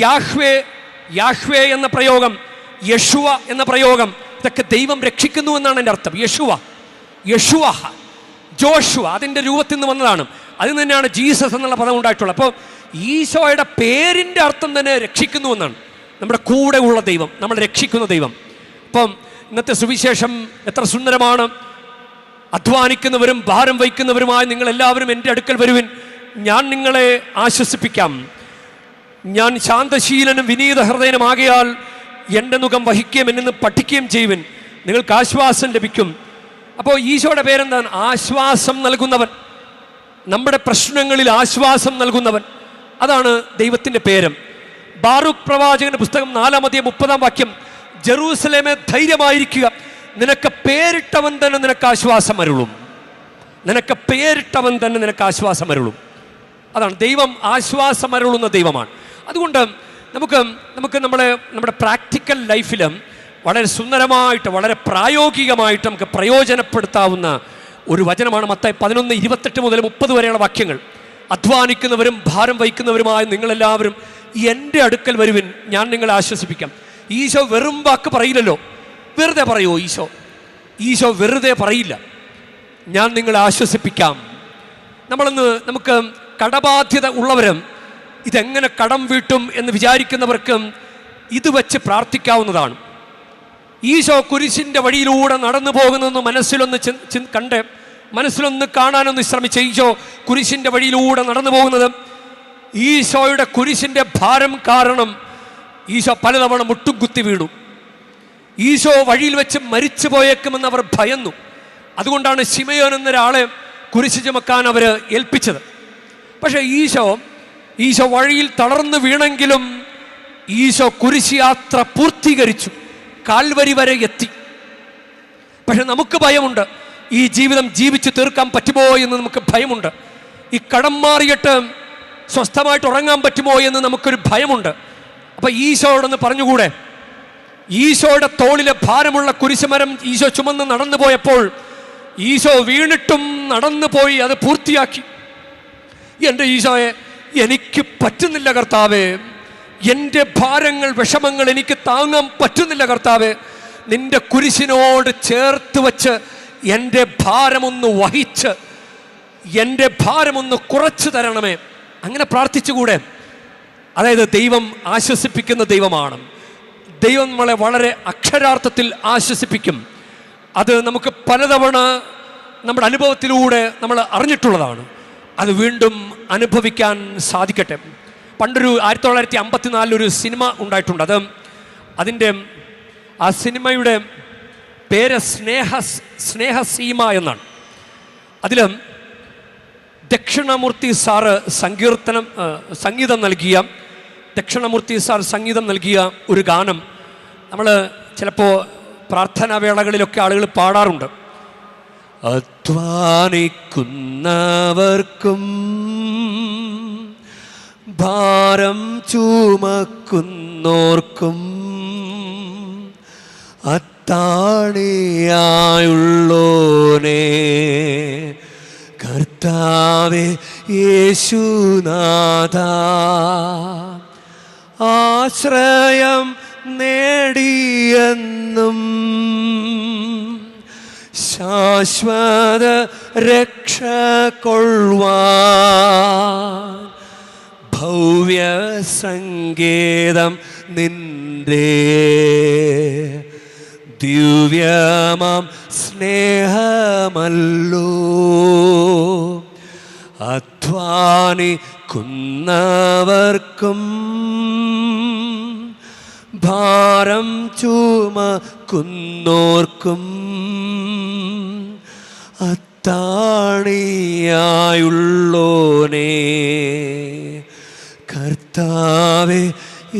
യാഹ്വേ എന്ന പ്രയോഗം, യശുവ എന്ന പ്രയോഗം, ഇതൊക്കെ ദൈവം രക്ഷിക്കുന്നു എന്നാണ് എൻ്റെ അർത്ഥം. യശുവ, ജോഷുവ അതിൻ്റെ രൂപത്തിൽ നിന്ന് വന്നതാണ്. അതിൽ തന്നെയാണ് ജീസസ് എന്നുള്ള പദം ഉണ്ടായിട്ടുള്ളത്. അപ്പോൾ ഈശോയുടെ പേരിൻ്റെ അർത്ഥം തന്നെ രക്ഷിക്കുന്നു എന്നാണ്. നമ്മുടെ കൂടെയുള്ള ദൈവം, നമ്മൾ രക്ഷിക്കുന്ന ദൈവം. അപ്പം ഇന്നത്തെ സുവിശേഷം എത്ര സുന്ദരമാണ്. അധ്വാനിക്കുന്നവരും ഭാരം വഹിക്കുന്നവരുമായി നിങ്ങളെല്ലാവരും എൻ്റെ അടുക്കൽ വരുവിൻ, ഞാൻ നിങ്ങളെ ആശ്വസിപ്പിക്കാം. ഞാൻ ശാന്തശീലനും വിനീത ഹൃദയനുമാകയാൽ എൻ്റെ മുഖം വഹിക്കുകയും എന്നിൽ നിന്ന് പഠിക്കുകയും ചെയ്യുവിൻ, നിങ്ങൾക്ക് ആശ്വാസം ലഭിക്കും. അപ്പോൾ ഈശോയുടെ പേരെന്താണ്? ആശ്വാസം നൽകുന്നവൻ, നമ്മുടെ പ്രശ്നങ്ങളിൽ ആശ്വാസം നൽകുന്നവൻ. അതാണ് ദൈവത്തിൻ്റെ പേര്. ബാറൂക്ക് പ്രവാചകന്റെ പുസ്തകം 4:30 ജെറൂസലേമേ ധൈര്യമായിരിക്കുക, നിനക്ക് പേരിട്ടവൻ തന്നെ നിനക്ക് ആശ്വാസം അരുളും. നിനക്ക് പേരിട്ടവൻ തന്നെ നിനക്ക് ആശ്വാസം അരുളും. അതാണ് ദൈവം, ആശ്വാസം അരുളുന്ന ദൈവമാണ്. അതുകൊണ്ട് നമുക്ക് നമ്മുടെ പ്രാക്ടിക്കൽ ലൈഫിൽ വളരെ സുന്ദരമായിട്ട്, വളരെ പ്രായോഗികമായിട്ട് നമുക്ക് പ്രയോജനപ്പെടുത്താവുന്ന ഒരു വചനമാണ് മത്തായി 11:28 മുതൽ 30 വരെയുള്ള വാക്യങ്ങൾ. അധ്വാനിക്കുന്നവരും ഭാരം വഹിക്കുന്നവരുമായ നിങ്ങളെല്ലാവരും എൻ്റെ അടുക്കൽ വരുവിൻ, ഞാൻ നിങ്ങളെ ആശ്വസിപ്പിക്കാം. ഈശോ വെറും വാക്ക് പറയില്ലല്ലോ, വെറുതെ പറയുമോ ഈശോ വെറുതെ പറയില്ല. ഞാൻ നിങ്ങളെ ആശ്വസിപ്പിക്കാം. നമുക്ക് കടബാധ്യത ഉള്ളവരും ഇതെങ്ങനെ കടം വീട്ടും എന്ന് വിചാരിക്കുന്നവർക്ക് ഇത് വെച്ച് പ്രാർത്ഥിക്കാവുന്നതാണ്. ഈശോ കുരിശിൻ്റെ വഴിയിലൂടെ നടന്നു പോകുന്നതെന്ന് മനസ്സിലൊന്ന് കാണാനൊന്ന് ശ്രമിച്ച ഈശോ കുരിശിൻ്റെ വഴിയിലൂടെ നടന്നു പോകുന്നത്, ഈശോയുടെ കുരിശിൻ്റെ ഭാരം കാരണം ഈശോ പലതവണ മുട്ടും കുത്തി വീണു. ഈശോ വഴിയിൽ വെച്ച് മരിച്ചു പോയേക്കുമെന്ന് അവർ ഭയന്നു. അതുകൊണ്ടാണ് ശിമയോൻ എന്നൊരാളെ കുരിശ് ചുമക്കാൻ അവർ ഏൽപ്പിച്ചത്. പക്ഷേ ഈശോ വഴിയിൽ തളർന്നു വീണെങ്കിലും ഈശോ കുരിശ് യാത്ര പൂർത്തീകരിച്ചു, കാൽവരി വരെ എത്തി. പക്ഷെ നമുക്ക് ഭയമുണ്ട്, ഈ ജീവിതം ജീവിച്ച് തീർക്കാൻ പറ്റുമോ എന്ന് നമുക്ക് ഭയമുണ്ട്. ഈ കടം മാറിയിട്ട് സ്വസ്ഥമായിട്ട് ഉറങ്ങാൻ പറ്റുമോ എന്ന് നമുക്കൊരു ഭയമുണ്ട്. അപ്പം ഈശോയോടൊന്ന് പറഞ്ഞുകൂടെ? ഈശോയുടെ തോളിലെ ഭാരമുള്ള കുരിശുമരം ഈശോ ചുമന്ന് നടന്നു പോയപ്പോൾ ഈശോ വീണിട്ടും നടന്നു പോയി അത് പൂർത്തിയാക്കി. എൻ്റെ ഈശോയെ, എനിക്ക് പറ്റുന്നില്ല കർത്താവേ, എൻ്റെ ഭാരങ്ങൾ വിഷമങ്ങൾ എനിക്ക് താങ്ങാൻ പറ്റുന്നില്ല കർത്താവേ, നിന്റെ കുരിശിനോട് ചേർത്ത് വച്ച് എൻ്റെ ഭാരമൊന്ന് വഹിച്ച് എൻ്റെ ഭാരമൊന്ന് കുറച്ച് തരണമേ. അങ്ങനെ പ്രാർത്ഥിച്ചുകൂടെ? അതായത് ദൈവം ആശ്വസിപ്പിക്കുന്ന ദൈവമാണ്. ദൈവം നമ്മളെ വളരെ അക്ഷരാർത്ഥത്തിൽ ആശ്വസിപ്പിക്കും. അത് നമുക്ക് പലതവണ നമ്മുടെ അനുഭവത്തിലൂടെ നമ്മൾ അറിഞ്ഞിട്ടുള്ളതാണ്. അത് വീണ്ടും അനുഭവിക്കാൻ സാധിക്കട്ടെ. പണ്ടൊരു 1954 ഒരു സിനിമ ഉണ്ടായിട്ടുണ്ട്. ആ സിനിമയുടെ പേര് സ്നേഹസീമ എന്നാണ്. അതിലും ദക്ഷിണമൂർത്തി സാറ് സംഗീതം നൽകിയ ഒരു ഗാനം നമ്മൾ ചിലപ്പോൾ പ്രാർത്ഥനാ വേളകളിലൊക്കെ ആളുകൾ പാടാറുണ്ട്. അധ്വാനിക്കുന്നവർക്കും ഭാരം ചുമക്കുന്നോർക്കും അത്താണിയായുള്ളോനേ കർത്താവേ യേശുനാഥ, ആശ്രയം നേടിയെന്നും ശാശ്വത രക്ഷ കൊള്ളുവാൻ ഭവ്യ സങ്കേതം നിന്റെ ദിവ്യമാം സ്നേഹമല്ലോ. അധ്വാനിക്കുന്നവർക്കും ഭാരം ചുമക്കുന്നോർക്കും അത്താണിയായുള്ളോനേ കർത്താവേ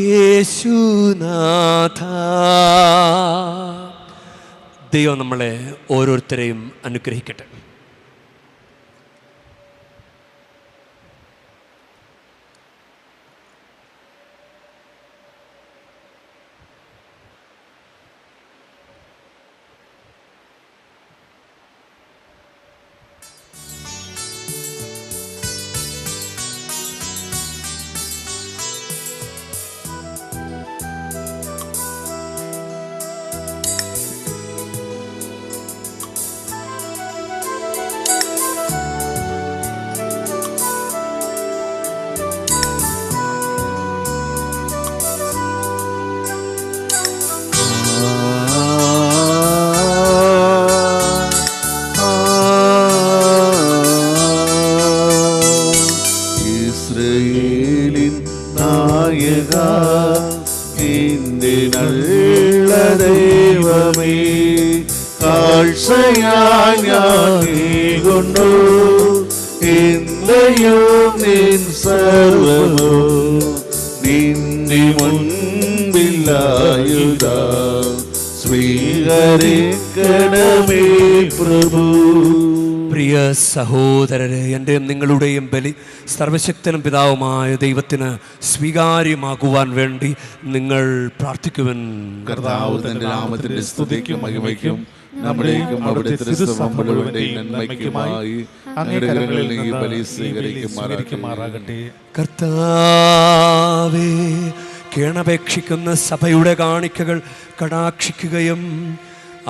യേശുനാഥ. ദൈവം നമ്മളെ ഓരോരുത്തരെയും അനുഗ്രഹിക്കട്ടെ. ഇസ്രായേലിൻ നായക, നിന്റെ നല്ല ദൈവമേ, കാഴ്ചയായി ഞാൻ നീകൊണ്ടു എന്റെയും നിൻ സർവമോ നിന്റെ മുൻപിലായുധ സ്വീകരിക്കണമേ പ്രഭു. പ്രിയ സഹോദരരെ, എൻ്റെയും നിങ്ങളുടെയും ബലി സർവശക്തനും പിതാവുമായ ദൈവത്തിന് സ്വീകാര്യമാകുവാൻ വേണ്ടി നിങ്ങൾ പ്രാർത്ഥിക്കുവൻ. കർത്താവ് തന്റെ നാമത്തിന്റെ സ്തുതിക്കും മഹിമയ്ക്കും നമ്മുടെയും അവിടുത്തെ തിരുസഭ മുഴുവന്റെയും നന്മയ്ക്കുമായി അങ്ങയുടെ കരങ്ങളിൽ നിന്ന് ഈ ബലി സ്വീകരിക്കുമാറാകട്ടെ. കർത്താവേ, കേണപേക്ഷിക്കുന്ന സഭയുടെ കാണിക്കകൾ കടാക്ഷിക്കുകയും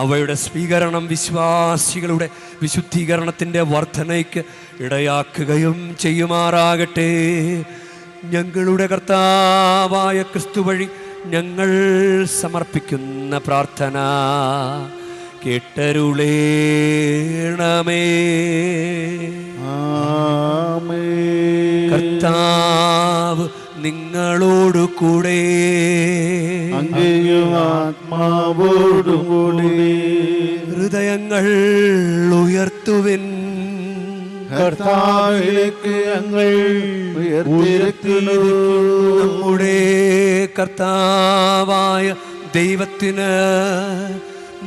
അവയുടെ സ്വീകരണം വിശ്വാസികളുടെ വിശുദ്ധീകരണത്തിൻ്റെ വർധനയ്ക്ക് ഇടയാക്കുകയും ചെയ്യുമാറാകട്ടെ. ഞങ്ങളുടെ കർത്താവായ ക്രിസ്തു വഴി ഞങ്ങൾ സമർപ്പിക്കുന്ന പ്രാർത്ഥന കേട്ടരുളേണമേ. കർത്താവ് നിങ്ങളോടു കൂടെ, അങ്ങയും ആത്മാവോടും കൂടി. ഹൃദയങ്ങൾ ഉയർത്തുവിൻ. കർത്താവിലേക്ക് ഞങ്ങൾ ഉയർത്തിയിരിക്കുന്നു. നമ്മുടെ കർത്താവായ ദൈവത്തിന്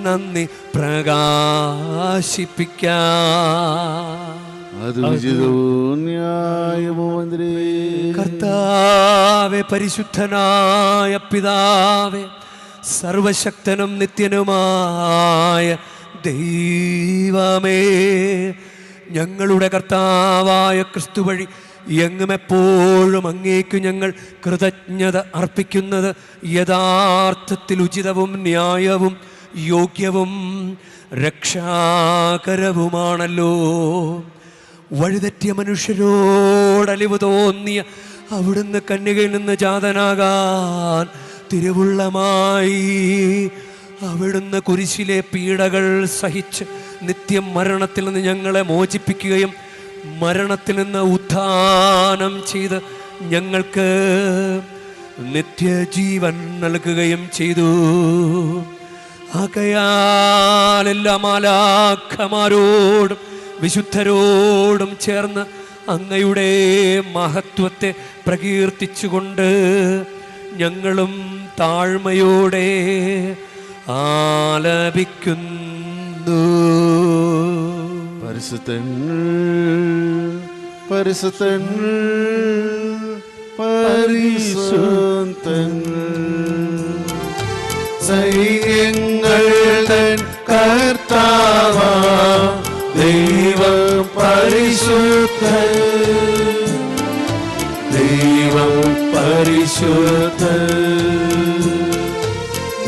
നന്ദി പ്രകാശിപ്പിക്കാം. അത് ഉചിതവും ന്യായവും. കർത്താവേ, പരിശുദ്ധനായ പിതാവേ, സർവശക്തനും നിത്യനുമായ ദൈവമേ, ഞങ്ങളുടെ കർത്താവായ ക്രിസ്തു വഴി എങ്ങും എപ്പോഴും അങ്ങേക്കു ഞങ്ങൾ കൃതജ്ഞത അർപ്പിക്കുന്നത് യഥാർത്ഥത്തിൽ ഉചിതവും ന്യായവും യോഗ്യവും രക്ഷാകരവുമാണല്ലോ. വഴിതെറ്റിയ മനുഷ്യരോടലിവ് തോന്നിയ അവിടുന്ന് കന്യകയിൽ നിന്ന് ജാതനാകാൻ തിരുവുള്ളമായി അവിടുന്ന് കുരിശിലെ പീഡകൾ സഹിച്ച് നിത്യം മരണത്തിൽ നിന്ന് ഞങ്ങളെ മോചിപ്പിക്കുകയും മരണത്തിൽ നിന്ന് ഉത്ഥാനം ചെയ്ത് ഞങ്ങൾക്ക് നിത്യജീവൻ നൽകുകയും ചെയ്തു. ആകയാൽ എല്ലാ മാലാഖമാരോടും വിശുദ്ധരോടും ചേർന്ന് അങ്ങയുടെ മഹത്വത്തെ പ്രകീർത്തിച്ചുകൊണ്ട് ഞങ്ങളും താഴ്മയോടെ ആലപിക്കുന്നു. പരിശുദ്ധൻ പരിശുദ്ധൻ പരിശുദ്ധൻ സൈന്യങ്ങൾ തൻ കർത്താവാം ദൈവം പരിശുദ്ധൻ, ദൈവം പരിശുദ്ധൻ.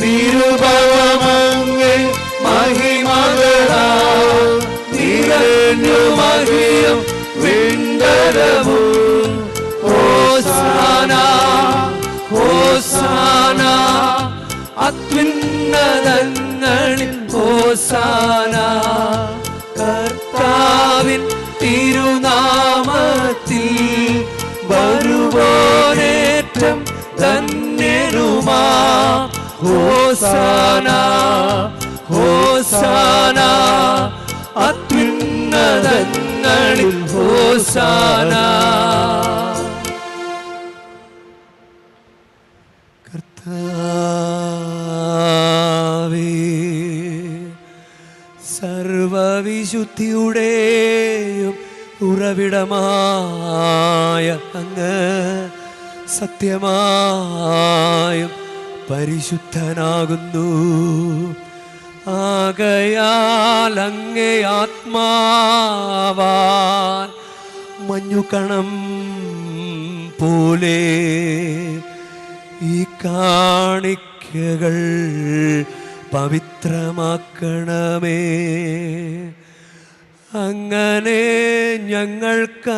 നിരുപമങ്ങേ മഹിമകളാ നിറഞ്ഞു മഹിയും വിണ്ടലവും. ഹോസാന ഹോസാന അത്യുന്നതങ്ങളിൽ ഹോസാന. കർത്താവിൻ തിരുനാമത്തിൽ വരുവോനേറ്റം ധന്യരുമാ. ഹോസാന ഹോസാന അത്യുന്നതങ്ങളിൽ ഹോസാന. കർത്താവേ, സർവവിശുദ്ധിയുടെയും ഉറവിടമായ അങ്ങ് സത്യമായും പരിശുദ്ധനാകുന്നു. ആകയാൽ അങ്ങേ ആത്മാവാൽ മഞ്ഞുകണം പോലെ ഈ കാണിക്കകൾ പവിത്രമാക്കണമേ. അങ്ങനെ ഞങ്ങൾക്കായി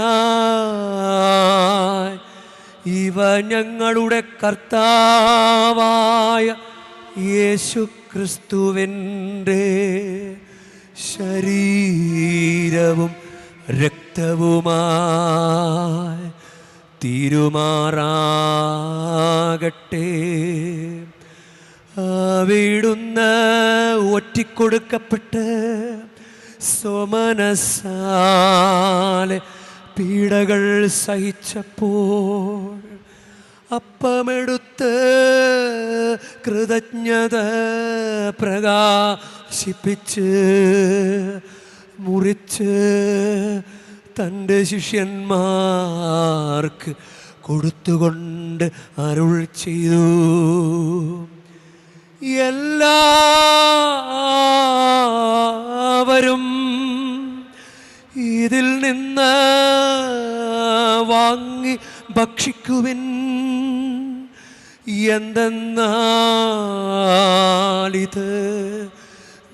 ഇവ ഞങ്ങളുടെ കർത്താവായ യേശു ക്രിസ്തുവിൻ്റെ ശരീരവും രക്തവുമായി തീരുമാറാകട്ടെ. അവിടുന്ന് ഒറ്റിക്കൊടുക്കപ്പെട്ട് സ്വമനസാലെ പീഡകൾ സഹിച്ചപ്പോൾ അപ്പമെടുത്ത് കൃതജ്ഞത പ്രകാശിപ്പിച്ച് മുറിച്ച് തൻ്റെ ശിഷ്യന്മാർക്ക് കൊടുത്തുകൊണ്ട് അരുൾ ചെയ്തു. എല്ലാവരും ഇതിൽ നിന്ന് വാങ്ങി ഭക്ഷിക്കുവിൻ. എന്തെന്നാലിത്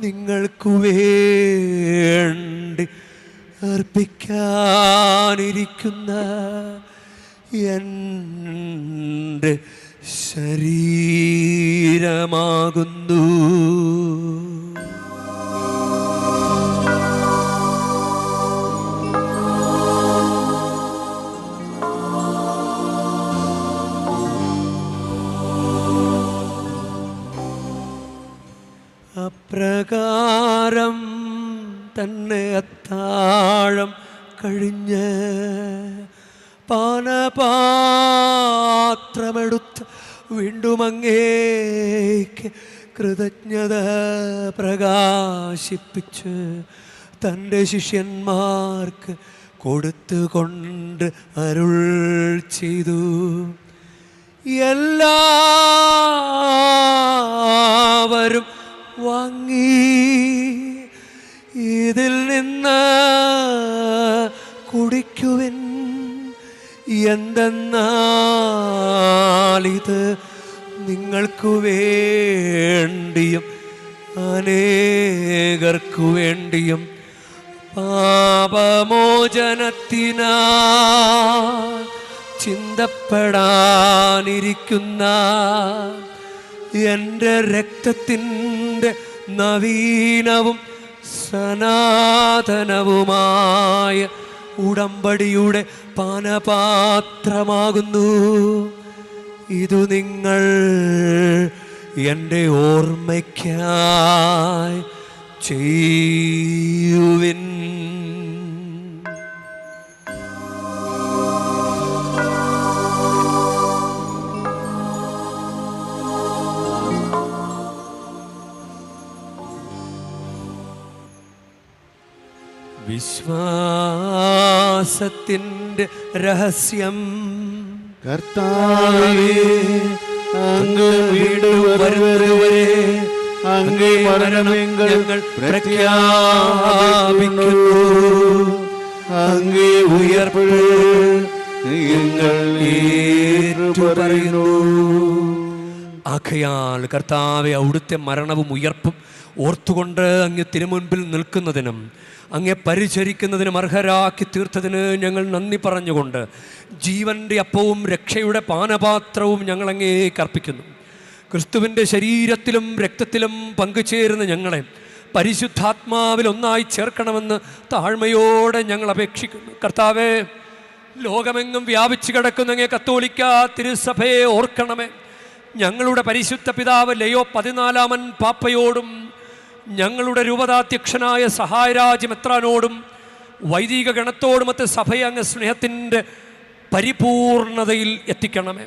നിങ്ങൾക്കു വേണ്ടി അർപ്പിക്കാനിരിക്കുന്ന എൻ്റെ ശരീരമാകുന്നു. അപ്രകാരം തന്നെ അത്താഴം കഴിഞ്ഞ് പാനപാത്രമെടുത്ത് വീണ്ടും അങ്ങേക്ക് കൃതജ്ഞത പ്രകാശിപ്പിച്ച് തൻ്റെ ശിഷ്യന്മാർക്ക് കൊടുത്തുകൊണ്ട് അരുൾ ചെയ്തു. എല്ലാവരും വാങ്ങി ഇതിൽ നിന്ന് കുടിക്കുവിൻ. എന്തെന്നാലിത് നിങ്ങൾക്കു വേണ്ടിയും അനേകർക്കു വേണ്ടിയും പാപമോചനത്തിനായി ചിന്തപ്പെടാനിരിക്കുന്ന എൻ്റെ രക്തത്തിൻ്റെ നവീനവും സനാതനവുമായ ഉടമ്പടിയുടെ പാനപാത്രമാകുന്നു. ഇതു നിങ്ങൾ എൻ്റെ ഓർമ്മയ്ക്കായി ചെയ്യുവിൻ. വിശ്വാസത്തിൻ്റെ രഹസ്യം കർത്താവേ, അങ്ങ് വീടുവരുന്നതുവരെ അങ്ങേ മരണമെങ്കിൽ ഞങ്ങൾ പ്രഖ്യാപിക്കുന്നു. അങ്ങേ ഉയർപ്പ് ഞങ്ങൾ ഏറ്റുപറയുന്നു. ആകയാൽ കർത്താവെ, അവിടുത്തെ മരണവും ഉയർപ്പും ഓർത്തുകൊണ്ട് അങ്ങ് തിരുമുൻപിൽ നിൽക്കുന്നതിനും അങ്ങേ പരിചരിക്കുന്നതിനും അർഹരാക്കി തീർത്തതിന് ഞങ്ങൾ നന്ദി പറഞ്ഞുകൊണ്ട് ജീവൻ്റെ അപ്പവും രക്ഷയുടെ പാനപാത്രവും ഞങ്ങൾ അങ്ങേക്ക് അർപ്പിക്കുന്നു. ക്രിസ്തുവിൻ്റെ ശരീരത്തിലും രക്തത്തിലും പങ്കുചേരുന്ന ഞങ്ങളെ പരിശുദ്ധാത്മാവിൽ ഒന്നായി ചേർക്കണമെന്ന് താഴ്മയോടെ ഞങ്ങൾ അപേക്ഷിക്കുന്നു. കർത്താവേ, ലോകമെങ്ങും വ്യാപിച്ചു കിടക്കുന്ന അങ്ങേ കത്തോലിക്ക തിരുസഭയെ ഓർക്കണമേ. ഞങ്ങളുടെ പരിശുദ്ധ പിതാവ് ലയോ 14 പാപ്പയോടും ഞങ്ങളുടെ രൂപതാധ്യക്ഷനായ സഹായരാജ് മെത്രാനോടും വൈദിക ഗണത്തോടുമൊത്ത് സഭയെ അങ്ങ് സ്നേഹത്തിൻ്റെ പരിപൂർണതയിൽ എത്തിക്കണമേ.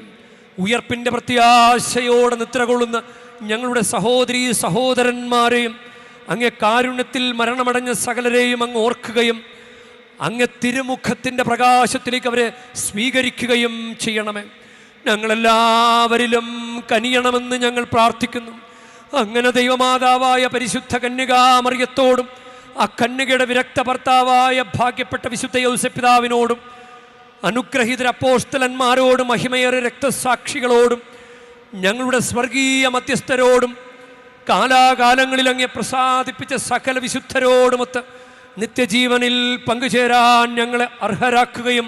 ഉയർപ്പിൻ്റെ പ്രത്യാശയോടെ നിദ്ര കൊള്ളുന്ന ഞങ്ങളുടെ സഹോദരീ സഹോദരന്മാരെയും അങ്ങേ കാരുണ്യത്തിൽ മരണമടഞ്ഞ സകലരെയും അങ്ങ് ഓർക്കുകയും അങ്ങ് തിരുമുഖത്തിൻ്റെ പ്രകാശത്തിലേക്ക് അവരെ സ്വീകരിക്കുകയും ചെയ്യണമേ. ഞങ്ങളെല്ലാവരിലും കനിയണമെന്ന് ഞങ്ങൾ പ്രാർത്ഥിക്കുന്നു. അങ്ങനെ ദൈവമാതാവായ പരിശുദ്ധ കന്യകാമറിയത്തോടും ആ കന്യകയുടെ വിരക്ത ഭർത്താവായ ഭാഗ്യപ്പെട്ട വിശുദ്ധ യൗസപിതാവിനോടും അനുഗ്രഹീതര അപ്പോസ്തലന്മാരോടും മഹിമയേറിയ രക്തസാക്ഷികളോടും ഞങ്ങളുടെ സ്വർഗീയ മധ്യസ്ഥരോടും കാലാകാലങ്ങളിൽ അങ്ങേ പ്രസാദിപ്പിച്ച സകല വിശുദ്ധരോടുമൊത്ത് നിത്യജീവനിൽ പങ്കുചേരാൻ ഞങ്ങളെ അർഹരാക്കുകയും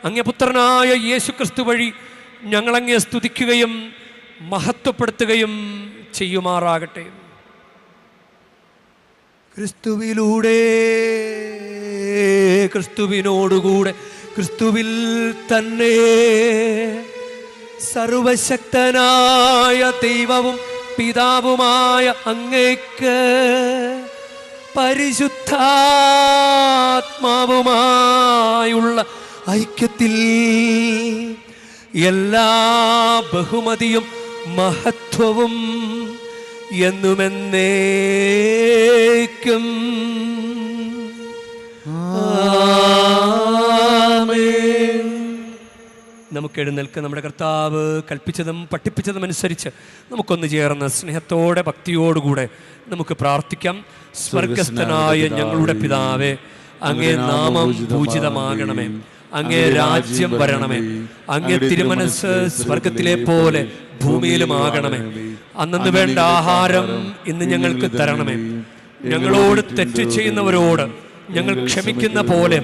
അങ്ങേ പുത്രനായ യേശുക്രിസ്തു വഴി ഞങ്ങളങ്ങേ സ്തുതിക്കുകയും മഹത്വപ്പെടുത്തുകയും ചെയ്യുമാറാകട്ടെ. ക്രിസ്തുവിലൂടെ, ക്രിസ്തുവിനോടുകൂടെ, ക്രിസ്തുവിൽ തന്നെ സർവശക്തനായ ദൈവവും പിതാവുമായ അങ്ങേക്ക് പരിശുദ്ധാത്മാവുമായുള്ള ഐക്യത്തിൽ എല്ലാ ബഹുമതിയും മഹത്വവും എന്നുമെന്നേക്കും ആമേൻ. നമുക്ക് എഴുന്നേൽക്ക്. നമ്മുടെ കർത്താവ് കൽപ്പിച്ചതും പഠിപ്പിച്ചതും അനുസരിച്ച് നമുക്കൊന്ന് ചേർന്ന് സ്നേഹത്തോടെ ഭക്തിയോടുകൂടെ നമുക്ക് പ്രാർത്ഥിക്കാം. സ്വർഗസ്ഥനായ ഞങ്ങളുടെ പിതാവേ, അങ്ങേ നാമം പൂജിതമാകണമേ. അങ്ങേ രാജ്യം വരണമേ. അങ്ങേ തിരുമനസ് സ്വർഗത്തിലെ പോലെ ഭൂമിയിലുമാകണമേ. അന്നു വേണ്ട ആഹാരം ഇന്ന് ഞങ്ങൾക്ക് തരണമേ. ഞങ്ങളോട് തെറ്റ് ചെയ്യുന്നവരോട് ഞങ്ങൾ ക്ഷമിക്കുന്ന പോലെ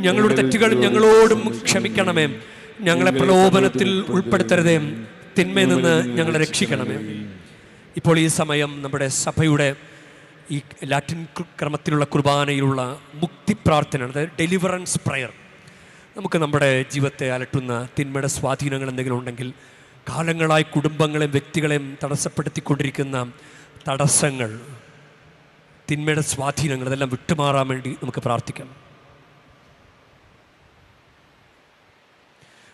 ഞങ്ങളുടെ തെറ്റുകൾ ഞങ്ങളോടും ക്ഷമിക്കണമേ. ഞങ്ങളെ പ്രലോഭനത്തിൽ ഉൾപ്പെടുത്തരുതേ, തിന്മയിൽ നിന്ന് ഞങ്ങളെ രക്ഷിക്കണമേ. ഇപ്പോൾ ഈ സമയം നമ്മുടെ സഭയുടെ ഈ ലാറ്റിൻ ക്രമത്തിലുള്ള കുർബാനയിലുള്ള മുക്തി പ്രാർത്ഥന, അതായത് ഡെലിവറൻസ് പ്രയർ. നമുക്ക് നമ്മുടെ ജീവിതത്തെ അലട്ടുന്ന തിന്മയുടെ സ്വാധീനങ്ങൾ എന്തെങ്കിലും ഉണ്ടെങ്കിൽ, കാലങ്ങളായി കുടുംബങ്ങളെയും വ്യക്തികളെയും തടസ്സപ്പെടുത്തിക്കൊണ്ടിരിക്കുന്ന തടസ്സങ്ങൾ, തിന്മയുടെ സ്വാധീനങ്ങൾ, അതെല്ലാം വിട്ടുമാറാൻ വേണ്ടി നമുക്ക് പ്രാർത്ഥിക്കാം.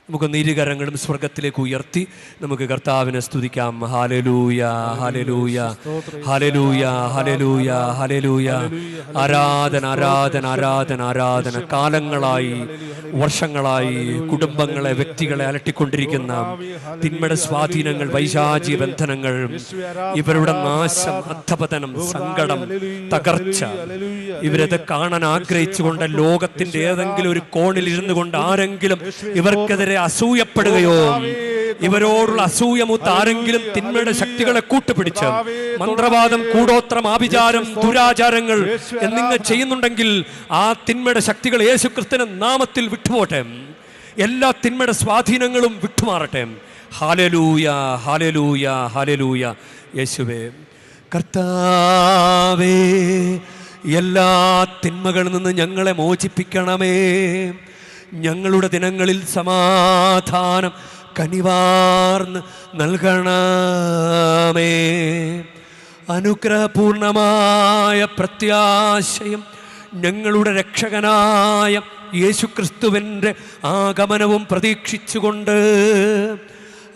നമുക്കൊന്ന് ഇരുകരങ്ങളും സ്വർഗത്തിലേക്ക് ഉയർത്തി നമുക്ക് കർത്താവിനെ സ്തുതിക്കാം. ഹല്ലേലൂയ, ഹല്ലേലൂയ, ഹല്ലേലൂയ, ഹല്ലേലൂയ, ഹല്ലേലൂയ. ആരാധന, ആരാധന, ആരാധന, ആരാധന. കാലങ്ങളായി, വർഷങ്ങളായി കുടുംബങ്ങളെ, വ്യക്തികളെ അലട്ടിക്കൊണ്ടിരിക്കുന്ന തിന്മയുടെ സ്വാധീനങ്ങൾ, വൈശാചിക ബന്ധനങ്ങൾ, ഇവരുടെ നാശം, അധപതനം, സങ്കടം, തകർച്ച, ഇവരത് കാണാൻ ആഗ്രഹിച്ചുകൊണ്ട് ലോകത്തിന്റെ ഏതെങ്കിലും ഒരു കോണിൽ ഇരുന്നു കൊണ്ട് ആരെങ്കിലും ഇവർക്കെതിരെ അസൂയപ്പെടുകയോ, ഇവരോടുള്ള അസൂയമൂത്ത് ആരെങ്കിലും തിന്മയുടെ ശക്തികളെ കൂട്ടുപിടിച്ച് മന്ത്രവാദം, കൂടോത്രം, ആഭിചാരം, ദുരാചാരങ്ങൾ എന്നിങ്ങനെ ചെയ്യുന്നുണ്ടെങ്കിൽ ആ തിന്മയുടെ ശക്തികൾ യേശുക്രിസ്തുവിന്റെ നാമത്തിൽ വിട്ടുപോട്ടെ. എല്ലാ തിന്മയുടെ സ്വാധീനങ്ങളും വിട്ടുമാറട്ടെ. ഹല്ലേലൂയ, ഹല്ലേലൂയ, ഹല്ലേലൂയ. യേശുവേ കർത്താവേ, എല്ലാ തിന്മകളിൽ നിന്ന് ഞങ്ങളെ മോചിപ്പിക്കണമേ. ഞങ്ങളുടെ ദിനങ്ങളിൽ സമാധാനം കനിവാർന്ന് നൽകണമേ. അനുഗ്രഹപൂർണമായ പ്രത്യാശയും ഞങ്ങളുടെ രക്ഷകനായ യേശുക്രിസ്തുവിൻ്റെ ആഗമനവും പ്രതീക്ഷിച്ചുകൊണ്ട്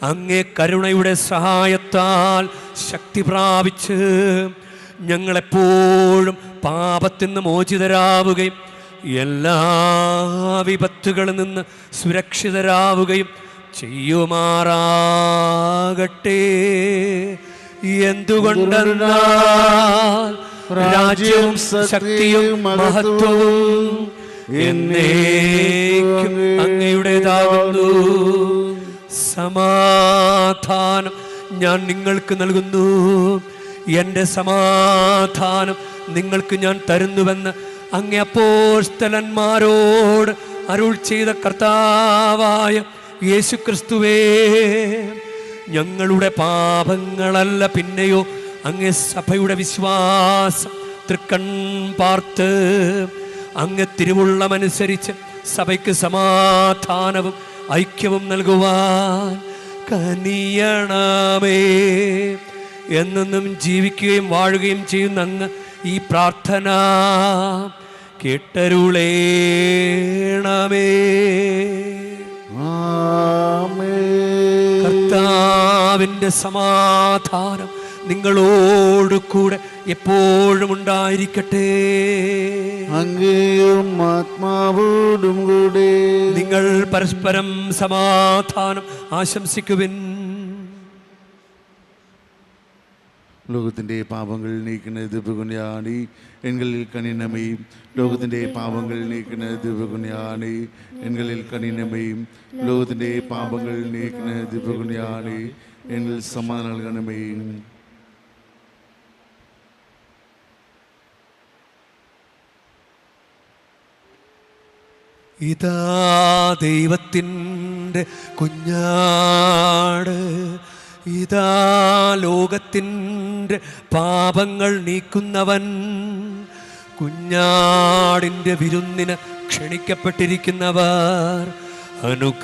അങ്ങേ കരുണയുടെ സഹായത്താൽ ശക്തി പ്രാപിച്ച് ഞങ്ങളെപ്പോഴും പാപത്തിൽ നിന്ന് മോചിതരാവുകയും എല്ലാ വിപത്തുകളിൽ നിന്ന് സുരക്ഷിതരാവുകയും ചെയ്യുമാറാകട്ടെ. എന്തുകൊണ്ടെന്നാൽ രാജ്യവും ശക്തിയും മഹത്വവും എന്നേക്കും അങ്ങയുടേതാകുന്നു. സമാധാനം ഞാൻ നിങ്ങൾക്ക് നൽകുന്നു, എൻ്റെ സമാധാനം നിങ്ങൾക്ക് ഞാൻ തരുന്നുവെന്ന് അങ്ങേ അപ്പോസ്തലന്മാരോട് അരുൾ ചെയ്ത കർത്താവായ യേശുക്രിസ്തുവേ, ഞങ്ങളുടെ പാപങ്ങളല്ല പിന്നെയോ അങ്ങേ സഭയുടെ വിശ്വാസം തൃക്കൺ പാർത്ത് അങ്ങ് തിരുവുള്ളമനുസരിച്ച് സഭയ്ക്ക് സമാധാനവും ഐക്യവും നൽകുവാൻ കനിയണമേ. എന്നെന്നും ജീവിക്കുകയും വാഴുകയും ചെയ്യുന്ന അങ്ങ് ഈ പ്രാർത്ഥന കേട്ടരുളേണമേ. കർത്താവിൻ്റെ സമാധാനം നിങ്ങളോട് കൂടെ എപ്പോഴും ഉണ്ടായിരിക്കട്ടെ. അങ്ങയും ആത്മാവോടും കൂടെ. നിങ്ങൾ പരസ്പരം സമാധാനം ആശംസിക്കുവിൻ. ലോകത്തിൻ്റെ പാപങ്ങൾ നീക്കുന്ന ദിവകുഞ്ഞാണി എൺകളിൽ കണിനമയും. ലോകത്തിൻ്റെ പാപങ്ങൾ നീക്കുന്ന ദിവകുഞ്ഞാണി എൺകളിൽ കണിനമയും. ലോകത്തിൻ്റെ പാപങ്ങൾ നീക്കുന്ന ദിവകുഞ്ഞാണി എങ്കിൽ സമാധാനം നൽകണമേയും. ഇതാ ദൈവത്തിൻ്റെ കുഞ്ഞാട്, ഇതാ ലോകത്തിൻ്റെ പാപങ്ങൾ നീക്കുന്നവൻ. കുഞ്ഞാടിൻ്റെ വിരുന്നിന് ക്ഷണിക്കപ്പെട്ടിരിക്കുന്നവർ അനുഗ്രഹീതർ.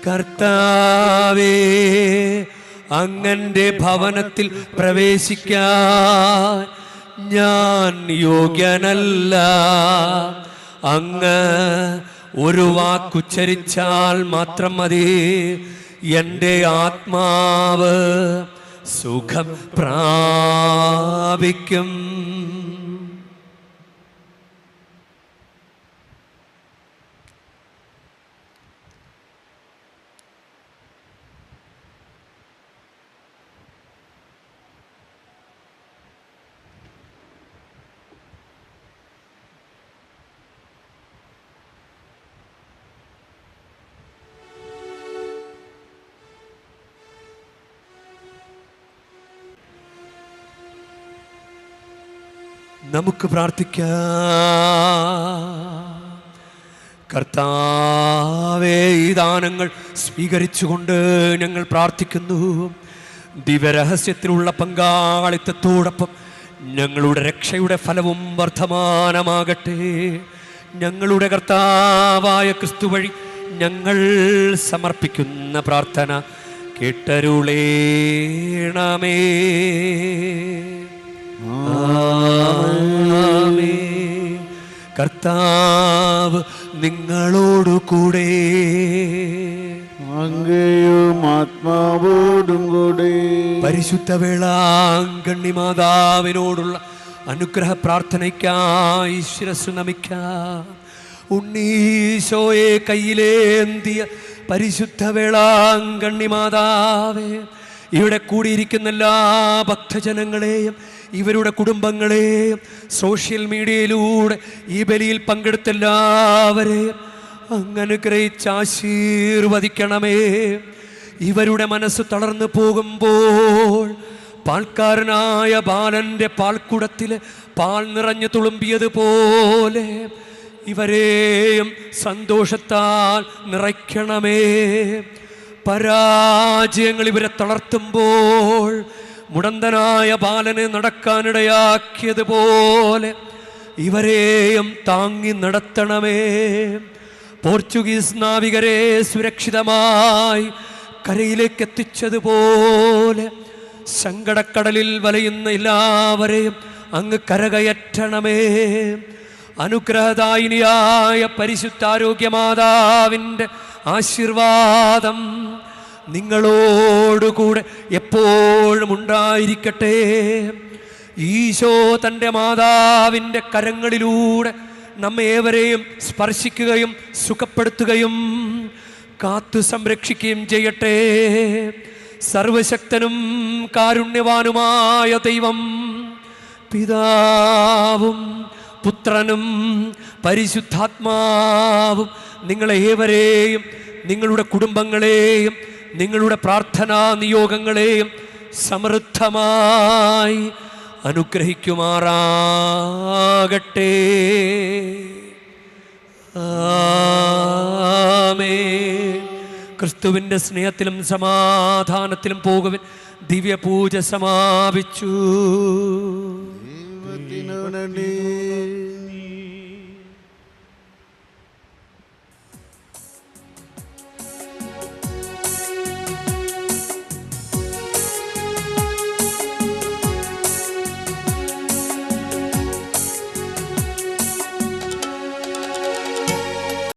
കർത്താവേ, അങ്ങൻ്റെ ഭവനത്തിൽ പ്രവേശിക്കാൻ ഞാൻ യോഗ്യനല്ല. അങ്ങ് ഒരു വാക്കുച്ചരിച്ചാൽ മാത്രം മതി, എൻ്റെ ആത്മാവ് സുഖം പ്രാപിക്കും. നമുക്ക് പ്രാർത്ഥിക്കാം. കർത്താവേ, ഈ ദാനങ്ങൾ സ്വീകരിച്ചുകൊണ്ട് ഞങ്ങൾ പ്രാർത്ഥിക്കുന്നു. ദിവ്യരഹസ്യത്തിലുള്ള പങ്കാളിത്തത്തോടൊപ്പം ഞങ്ങളുടെ രക്ഷയുടെ ഫലവും വർദ്ധമാനമാകട്ടെ. ഞങ്ങളുടെ കർത്താവായ ക്രിസ്തു വഴി ഞങ്ങൾ സമർപ്പിക്കുന്ന പ്രാർത്ഥന കേട്ടരുളേണമേ. കർത്താവ് നിങ്ങളോടു കൂടെ. അങ്ങയും ആത്മാവോടും കൂടെ. പരിശുദ്ധ വേളാങ്കണ്ണി മാതാവിനോടുള്ള അനുഗ്രഹ പ്രാർത്ഥനയ്ക്കായി ശിരസ്സു നമിക്കാം. ഉണ്ണീശോയെ കയ്യിലേന്തിയ പരിശുദ്ധ വേളാങ്കണ്ണി മാതാവേ, ഇവിടെ കൂടിയിരിക്കുന്ന എല്ലാ ഭക്തജനങ്ങളെയും ഇവരുടെ കുടുംബങ്ങളെയും സോഷ്യൽ മീഡിയയിലൂടെ ഈ ബലിയിൽ പങ്കെടുത്ത എല്ലാവരെയും അങ്ങനുഗ്രഹിച്ച് ആശീർവദിക്കണമേ. ഇവരുടെ മനസ്സ് തളർന്നു പോകുമ്പോൾ പാൽക്കാരനായ ബാലൻ്റെ പാൽക്കുടത്തിൽ പാൽ നിറഞ്ഞു തുളുമ്പിയതുപോലെ ഇവരെയും സന്തോഷത്താൽ നിറയ്ക്കണമേ. പരാജയങ്ങൾ ഇവരെ തളർത്തുമ്പോൾ മുടന്തനായ ബാലനെ നടക്കാനിടയാക്കിയതുപോലെ ഇവരെയും താങ്ങി നടത്തണമേ. പോർച്ചുഗീസ് നാവികരെ സുരക്ഷിതമായി കരയിലേക്ക് എത്തിച്ചതുപോലെ സങ്കടക്കടലിൽ വലയുന്ന എല്ലാവരെയും അങ്ങ് കരകയറ്റണമേ. അനുഗ്രഹദായിനിയായ പരിശുദ്ധാരോഗ്യമാതാവിൻ്റെ ആശീർവാദം നിങ്ങളോടുകൂടെ എപ്പോഴും ഉണ്ടായിരിക്കട്ടെ. ഈശോ തൻ്റെ മാതാവിൻ്റെ കരങ്ങളിലൂടെ നമ്മേവരെയും സ്പർശിക്കുകയും സുഖപ്പെടുത്തുകയും കാത്തു സംരക്ഷിക്കുകയും ചെയ്യട്ടെ. സർവശക്തനും കാരുണ്യവാനുമായ ദൈവം പിതാവും പുത്രനും പരിശുദ്ധാത്മാവും നിങ്ങളേവരെയും നിങ്ങളുടെ കുടുംബങ്ങളെയും നിങ്ങളുടെ പ്രാർത്ഥനാ നിയോഗങ്ങളെയും സമൃദ്ധമായി അനുഗ്രഹിക്കുമാറാകട്ടെ. ആമേൻ. ക്രിസ്തുവിൻ്റെ സ്നേഹത്തിലും സമാധാനത്തിലും പോകുവിൻ. ദിവ്യപൂജ സമാപിച്ചു. ദൈവത്തിനു നന്ദി.